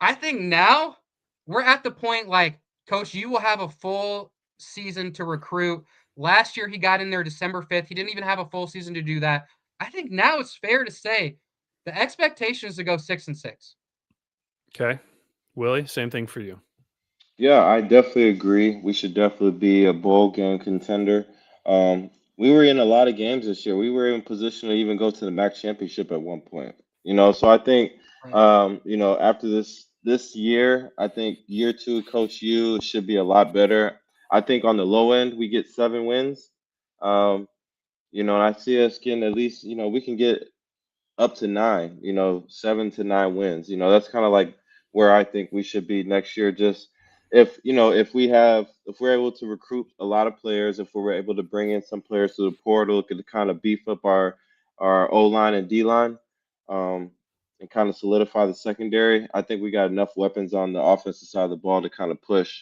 I think now we're at the point like, Coach, you will have a full season to recruit. Last year he got in there December 5th. He didn't even have a full season to do that. I think now it's fair to say the expectation is to go 6-6. Okay. Willie, same thing for you. Yeah, I definitely agree. We should definitely be a bowl game contender. We were in a lot of games this year. We were in position to even go to the MAC championship at one point. So I think, Right. after this year, I think year two, Coach U should be a lot better. I think on the low end, we get 7 wins. And I see us getting at least, we can get up to 9, 7 to 9 wins. That's kind of like where I think we should be next year. Just if we're able to recruit a lot of players, if we're able to bring in some players to the portal, could kind of beef up our O line and D line, um, and kind of solidify the secondary. I think we got enough weapons on the offensive side of the ball to kind of push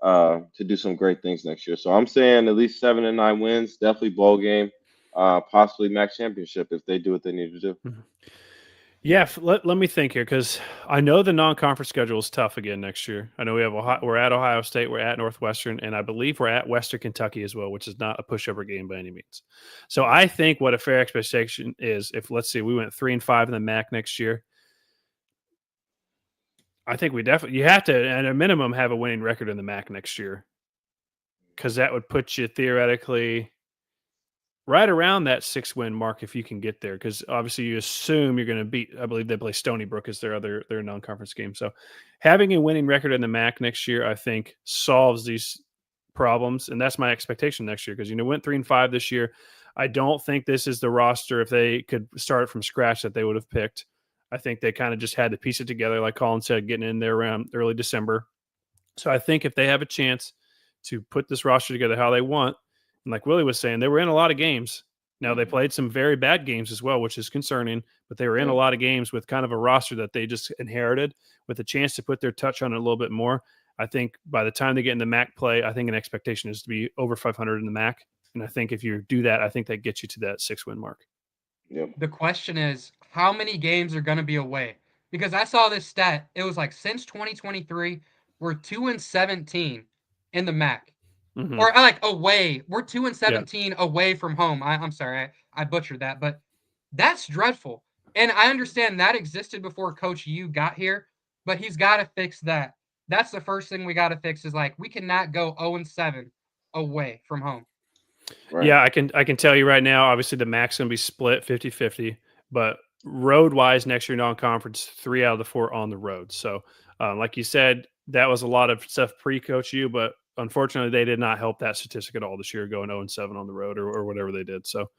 to do some great things next year. So I'm saying at least 7 to 9 wins, definitely bowl game, possibly MAC championship if they do what they need to do. Mhm. Yeah, let me think here, because I know the non-conference schedule is tough again next year. I know we're at Ohio State, we're at Northwestern, and I believe we're at Western Kentucky as well, which is not a pushover game by any means. So I think what a fair expectation is, if let's see, we went 3-5 in the MAC next year, I think you have to at a minimum have a winning record in the MAC next year, because that would put you theoretically right around that 6-win mark if you can get there, because obviously you assume you're going to beat. I believe they play Stony Brook as their non-conference game. So having a winning record in the MAC next year, I think, solves these problems, and that's my expectation next year, because went 3-5 this year. I don't think this is the roster, if they could start from scratch, that they would have picked. I think they kind of just had to piece it together, like Colin said, getting in there around early December. So I think if they have a chance to put this roster together how they want, and like Willie was saying, they were in a lot of games. Now they Hmm. played some very bad games as well, which is concerning, but they were in a Yeah. lot of games with kind of a roster that they just inherited with a chance to put their touch on it a little bit more. I think by the time they get into MAC play, I think an expectation is to be over 500 in the MAC. And I think if you do that, I think that gets you to that 6-win mark. Yep. The question is, how many games are going to be away? Because I saw this stat. It was like since 2023, we're 2-17 in the MAC. Mhm. Or I like away. We're 2-17 Yeah. away from home. I'm sorry, I butchered that, but that's dreadful. And I understand that existed before Coach U got here, but he's got to fix that. That's the first thing we got to fix is like we cannot go 0-7 away from home. Right. Yeah, I can tell you right now, obviously the MAC's gonna be split 50-50, but road wise next year non-conference, 3 out of the 4 on the road. So, like you said, that was a lot of stuff pre-coach you, but unfortunately they did not help that statistic at all this year going 0-7 on the road or whatever they did. So,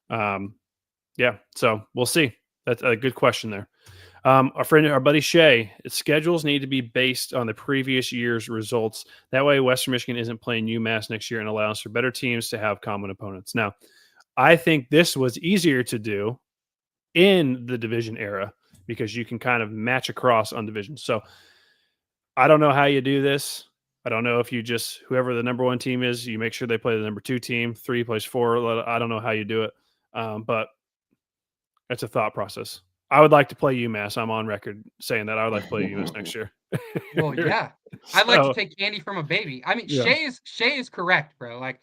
um, yeah, so we'll see. That's a good question there. Our buddy Shay, schedules need to be based on the previous year's results. That way, Western Michigan isn't playing UMass next year and allows for better teams to have common opponents. Now, I think this was easier to do in the division era because you can kind of match across on divisions. So I don't know how you do this. I don't know if you just whoever the number 1 team is, you make sure they play the number 2 team. 3 plays 4. I don't know how you do it, but that's a thought process. I would like to play UMass. I'm on record saying that I would like to play UMass next year. Well, yeah. I'd like to So, take candy from a baby. I mean, yeah. Shay is correct, bro. Like,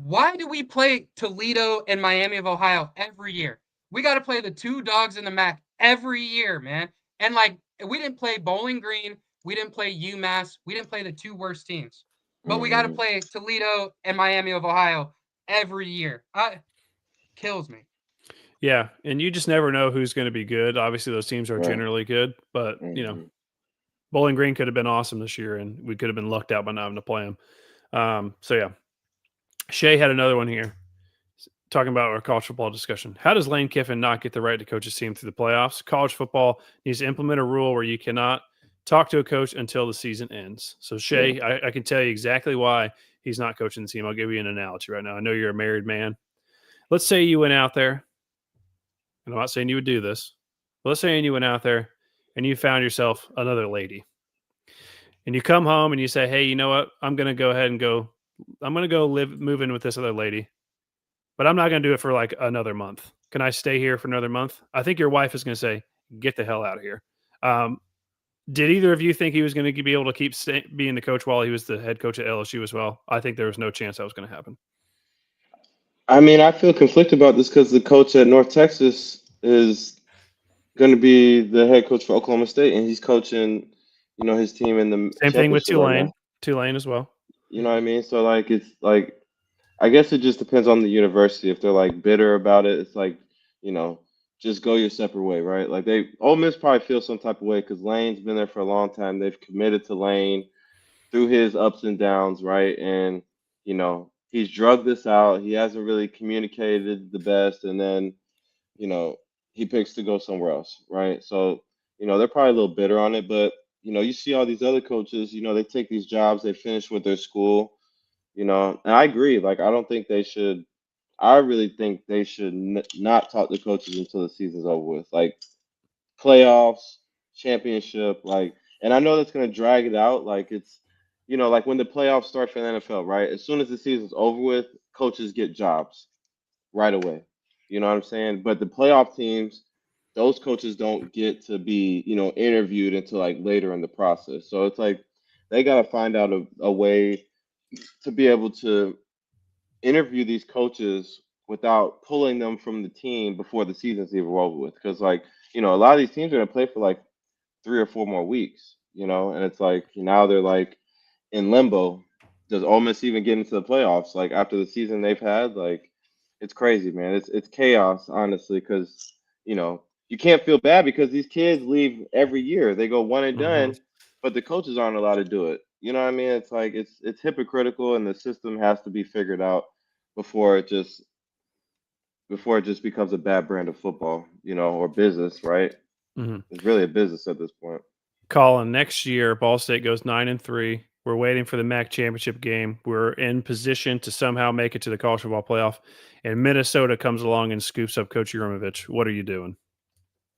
why do we play Toledo and Miami of Ohio every year? We got to play the 2 dogs in the MAC every year, man. And like, we didn't play Bowling Green, we didn't play UMass, we didn't play the 2 worst teams, but we got to Mhm. play Toledo and Miami of Ohio every year. Kills me. Yeah, and you just never know who's gonna be good. Obviously, those teams are Right. generally good, but, Mhm. Bowling Green could have been awesome this year, and we could have been lucked out by not having to play them. So, yeah. Shay had another one here talking about our college football discussion. How does Lane Kiffin not get the right to coach his team through the playoffs? College football needs to implement a rule where you cannot talk to a coach until the season ends. So, Yeah. Shay, I can tell you exactly why he's not coaching the team. I'll give you an analogy right now. I know you're a married man. Let's say you went out there, and I'm not saying you would do this, but let's say you went out there and you found yourself another lady. And you come home and you say, hey, you know what? I'm going to go ahead and I'm going to go move in with this other lady, but I'm not going to do it for like another month. Can I stay here for another month? I think your wife is going to say, get the hell out of here. Um, did either of you think he was going to be able to keep being the coach while he was the head coach at LSU as well? I think there was no chance that was going to happen. I mean, I feel conflicted about this because the coach at North Texas is going to be the head coach for Oklahoma State, and he's coaching, his team in the Same thing with championship right now. Tulane as well. You know what I mean? So like, it's like, I guess it just depends on the university. If they're like bitter about it, it's like, you know, just go your separate way, right? Like Ole Miss probably feels some type of way because Lane's been there for a long time. They've committed to Lane through his ups and downs, right? And he's drugged this out. He hasn't really communicated the best, and then you know he picks to go somewhere else, right? So they're probably a little bitter on it, but you see all these other coaches, they take these jobs, they finish with their school, and I agree. Like I don't think they should. I really think they should not talk to coaches until the season's over with. Like playoffs, championship, like, and I know that's gonna drag it out. Like it's, like when the playoffs start for the NFL, right? As soon as the season's over with, coaches get jobs right away. You know what I'm saying? But the playoff teams, those coaches don't get to be, interviewed until like later in the process. So it's like they gotta find out a way to be able to interview these coaches without pulling them from the team before the season's even over with. Because like, a lot of these teams are gonna play for like 3 or 4 more weeks, and it's like now they're like in limbo. Does Ole Miss even get into the playoffs? Like after the season they've had, like it's crazy, man. It's chaos, honestly, because you can't feel bad because these kids leave every year. They go one and Mm-hmm. done, but the coaches aren't allowed to do it. You know what I mean? It's like it's hypocritical, and the system has to be figured out before it just before it just becomes a bad brand of football, or business, right? Mm-hmm. It's really a business at this point. Colin, next year, Ball State goes 9-3. We're waiting for the MAC championship game. We're in position to somehow make it to the college football playoff, and Minnesota comes along and scoops up Coach Yuromevich. What are you doing?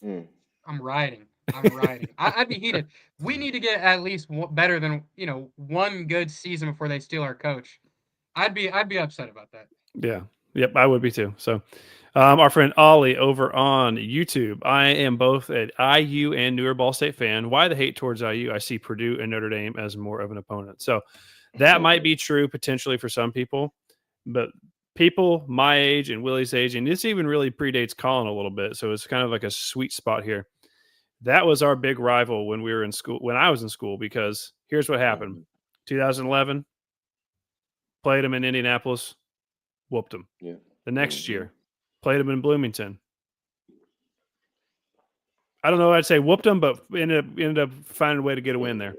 Mm. I'm riding. I'm riding. I'd be heated. We need to get at least better than one good season before they steal our coach. I'd be upset about that. Yeah. Yep, I would be too. So, our friend Ollie over on YouTube. I am both an IU and newer Ball State fan. Why the hate towards IU? I see Purdue and Notre Dame as more of an opponent. So, That might be true potentially for some people, but people my age and Willie's age, and this even really predates Colin a little bit, so it's kind of like a sweet spot here. That was our big rival when we were in school, when I was in school, because here's what happened. 2011, played them in Indianapolis, whooped them. Yeah. The next year, played them in Bloomington. I don't know. I'd say whooped them, but ended up finding a way to get a win there.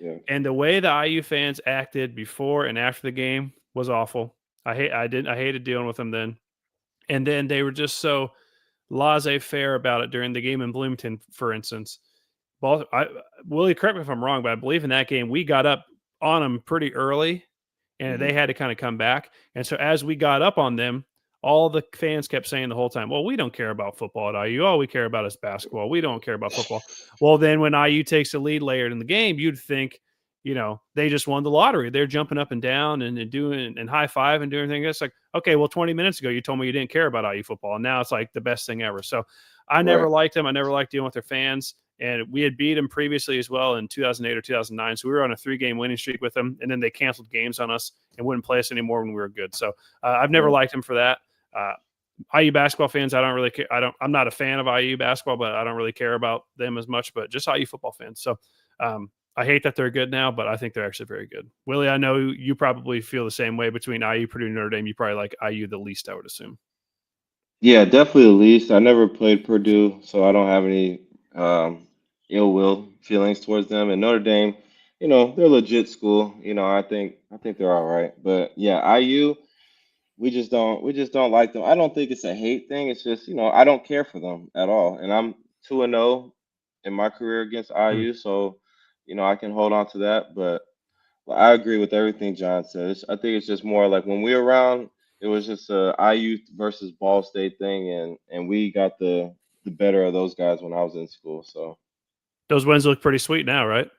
Yeah. And the way the IU fans acted before and after the game was awful. I hated dealing with them then. And then they were just so laissez-faire about it during the game in Bloomington, for instance. Willie, correct me if I'm wrong, but I believe in that game we got up on them pretty early, and they had to kind of come back. And so as we got up on them, all the fans kept saying the whole time, well, we don't care about football at IU. All we care about is basketball. We don't care about football. Well, then when IU takes the lead later in the game, you'd think, they just won the lottery. They're jumping up and down and doing and high five and doing everything. It's like, okay, well, 20 minutes ago, you told me you didn't care about IU football. And now it's like the best thing ever. So I never liked them. I never liked dealing with their fans. And we had beat them previously as well in 2008 or 2009. So we were on a 3-game winning streak with them. And then they canceled games on us and wouldn't play us anymore when we were good. So I've never liked them for that. IU basketball fans, I don't really care. I'm not a fan of IU basketball, but I don't really care about them as much, but just IU football fans. So I hate that they're good now, but I think they're actually very good. Willie, I know you probably feel the same way between IU, Purdue, and Notre Dame. You probably like IU the least, I would assume. Yeah, definitely the least. I never played Purdue, so I don't have any ill will feelings towards them. And Notre Dame, they're a legit school. I think they're all right. But yeah, IU, we just don't like them. I don't think it's a hate thing. It's just, I don't care for them at all. And I'm 2-0 in my career against IU, so I can hold on to that. But I agree with everything John said. I think it's just more like when we were around, it was just a IU versus Ball State thing, and we got the better of those guys when I was in school. So those wins look pretty sweet now, right?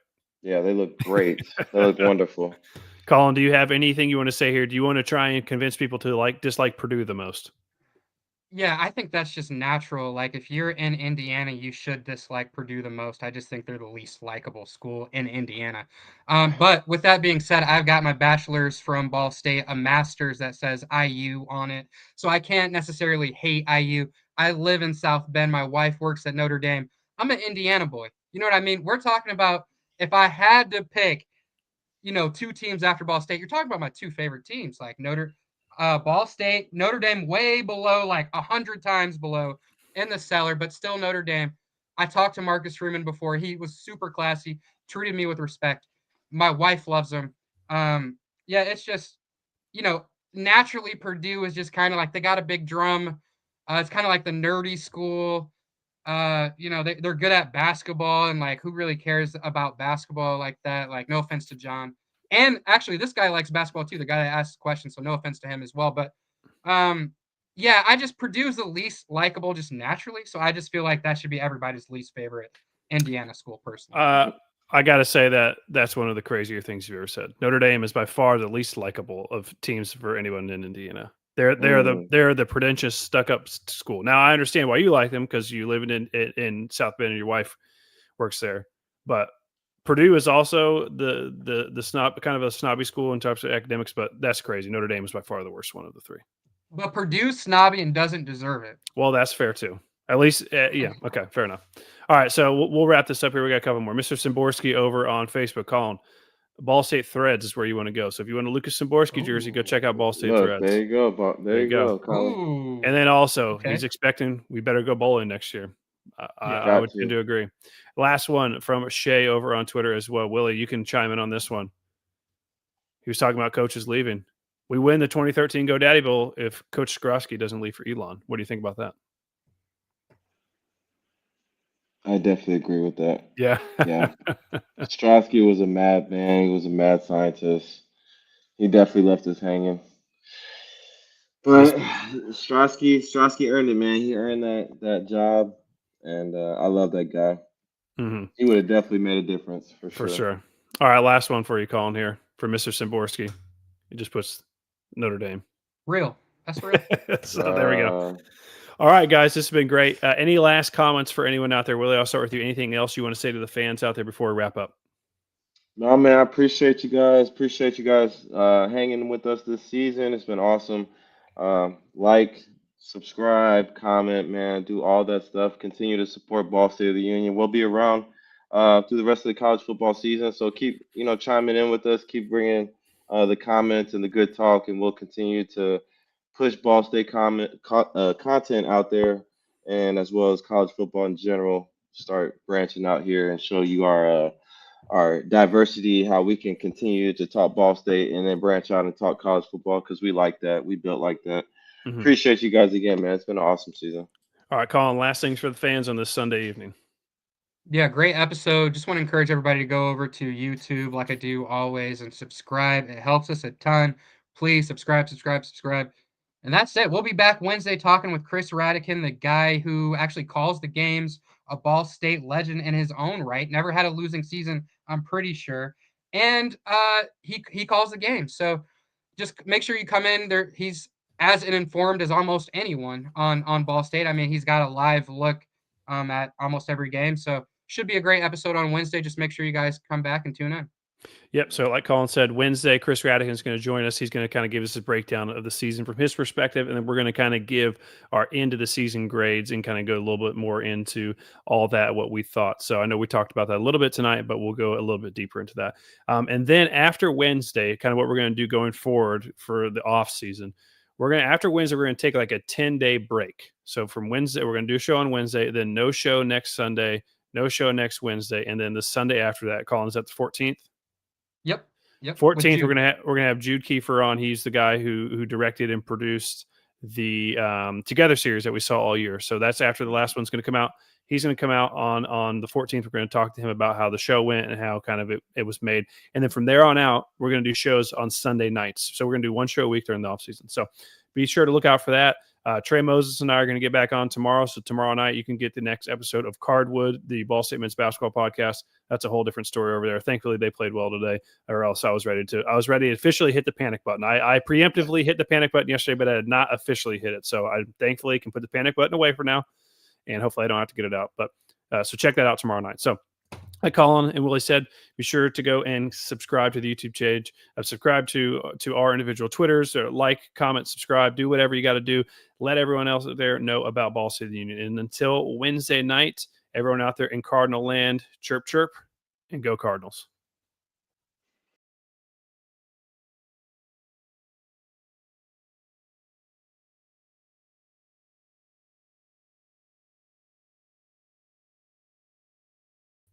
Yeah, they look great. They look wonderful. Colin, do you have anything you want to say here? Do you want to try and convince people to dislike Purdue the most? Yeah, I think that's just natural. Like, if you're in Indiana, you should dislike Purdue the most. I just think they're the least likable school in Indiana. But with that being said, I've got my bachelor's from Ball State, a master's that says IU on it. So I can't necessarily hate IU. I live in South Bend. My wife works at Notre Dame. I'm an Indiana boy. You know what I mean? We're talking about if I had to pick, two teams after Ball State, you're talking about my two favorite teams, like Ball State, Notre Dame way below, like 100 times below in the cellar, but still Notre Dame. I talked to Marcus Freeman before. He was super classy, treated me with respect. My wife loves him. Yeah, it's just, naturally Purdue is just kind of like they got a big drum. It's kind of like the nerdy school. They're good at basketball, and like who really cares about basketball like that? Like, no offense to John. And actually, this guy likes basketball too, the guy that asked the question, so no offense to him as well. But yeah, I just Purdue's the least likable just naturally. So I just feel like that should be everybody's least favorite Indiana school personally. I got to say that's one of the crazier things you've ever said. Notre Dame is by far the least likable of teams for anyone in Indiana. They're the pretentious, stuck-up school. Now I understand why you like them because you live in South Bend and your wife works there. But Purdue is also the snob, kind of a snobby school in terms of academics. But that's crazy. Notre Dame is by far the worst one of the three. But Purdue's snobby and doesn't deserve it. Well, that's fair too. At least, yeah. Okay, fair enough. All right, so we'll wrap this up here. We got a couple more. Mr. Szymborski over on Facebook, Colin. Ball State Threads is where you want to go. So if you want a Lucas Szymborski jersey, go check out Ball State Threads. There you go. There you go, Colin. And then also, he's expecting we better go bowling next year. I would tend to agree. Last one from Shay over on Twitter as well. Willie, you can chime in on this one. He was talking about coaches leaving. We win the 2013 GoDaddy Bowl if Coach Skrosky doesn't leave for Elon. What do you think about that? I definitely agree with that. Yeah. Skrosky was a madman. He was a mad scientist. He definitely left us hanging. But Skrosky earned it, man. He earned that job, and I love that guy. Mm-hmm. He would have definitely made a difference for sure. For sure. All right, last one for you, Colin, here for Mr. Szymborski. He just puts Notre Dame. Real. That's real. So there we go. All right, guys, this has been great. Any last comments for anyone out there? Willie, I'll start with you. Anything else you want to say to the fans out there before we wrap up? No, man, I appreciate you guys. Appreciate you guys hanging with us this season. It's been awesome. Like, subscribe, comment, man, do all that stuff. Continue to support Ball State of the Union. We'll be around through the rest of the college football season. So keep, chiming in with us. Keep bringing the comments and the good talk, and we'll continue to push Ball State content out there, and as well as college football in general. Start branching out here and show you our diversity, how we can continue to talk Ball State and then branch out and talk college football because we like that. We built like that. Mhm. Appreciate you guys again, man. It's been an awesome season. All right, Colin, last things for the fans on this Sunday evening. Yeah, great episode. Just want to encourage everybody to go over to YouTube like I do always and subscribe. It helps us a ton. Please subscribe, subscribe, subscribe. And that's it. We'll be back Wednesday talking with Chris Radican, the guy who actually calls the games, a Ball State legend in his own right. Never had a losing season, I'm pretty sure. And he calls the game. So just make sure you come in there. He's as informed as almost anyone on Ball State. I mean, he's got a live look at almost every game. So should be a great episode on Wednesday. Just make sure you guys come back and tune in. Yep. So, like Colin said, Wednesday, Chris Radican is going to join us. He's going to kind of give us a breakdown of the season from his perspective, and then we're going to kind of give our end of the season grades and kind of go a little bit more into all that, what we thought. So, I know we talked about that a little bit tonight, but we'll go a little bit deeper into that. And then after Wednesday, kind of what we're going to do going forward for the off season. After Wednesday, we're going to take like a 10-day break. So from Wednesday, we're going to do a show on Wednesday, then no show next Sunday, no show next Wednesday, and then the Sunday after that. Colin, is that the 14th? Yep. Yep. 14th, we're gonna have Jude Kiefer on. He's the guy who directed and produced the Together series that we saw all year. So that's after the last one's going to come out. He's going to come out on the 14th. We're going to talk to him about how the show went and how kind of it was made. And then from there on out, we're going to do shows on Sunday nights. So we're going to do one show a week during the off season. So be sure to look out for that. Trey Moses and I are going to get back on tomorrow. So tomorrow night, you can get the next episode of Cardwood, the Ball State men's basketball podcast. That's a whole different story over there. Thankfully, they played well today, or else I was ready to officially hit the panic button. I preemptively hit the panic button yesterday, but I had not officially hit it. So I thankfully can put the panic button away for now, and hopefully I don't have to get it out. But so check that out tomorrow night. So like Colin and Willie said, be sure to go and subscribe to the YouTube page. Subscribe to our individual Twitters. Or like, comment, subscribe. Do whatever you got to do. Let everyone else out there know about Ball State of the Union. And until Wednesday night, everyone out there in Cardinal land, chirp, chirp, and go Cardinals.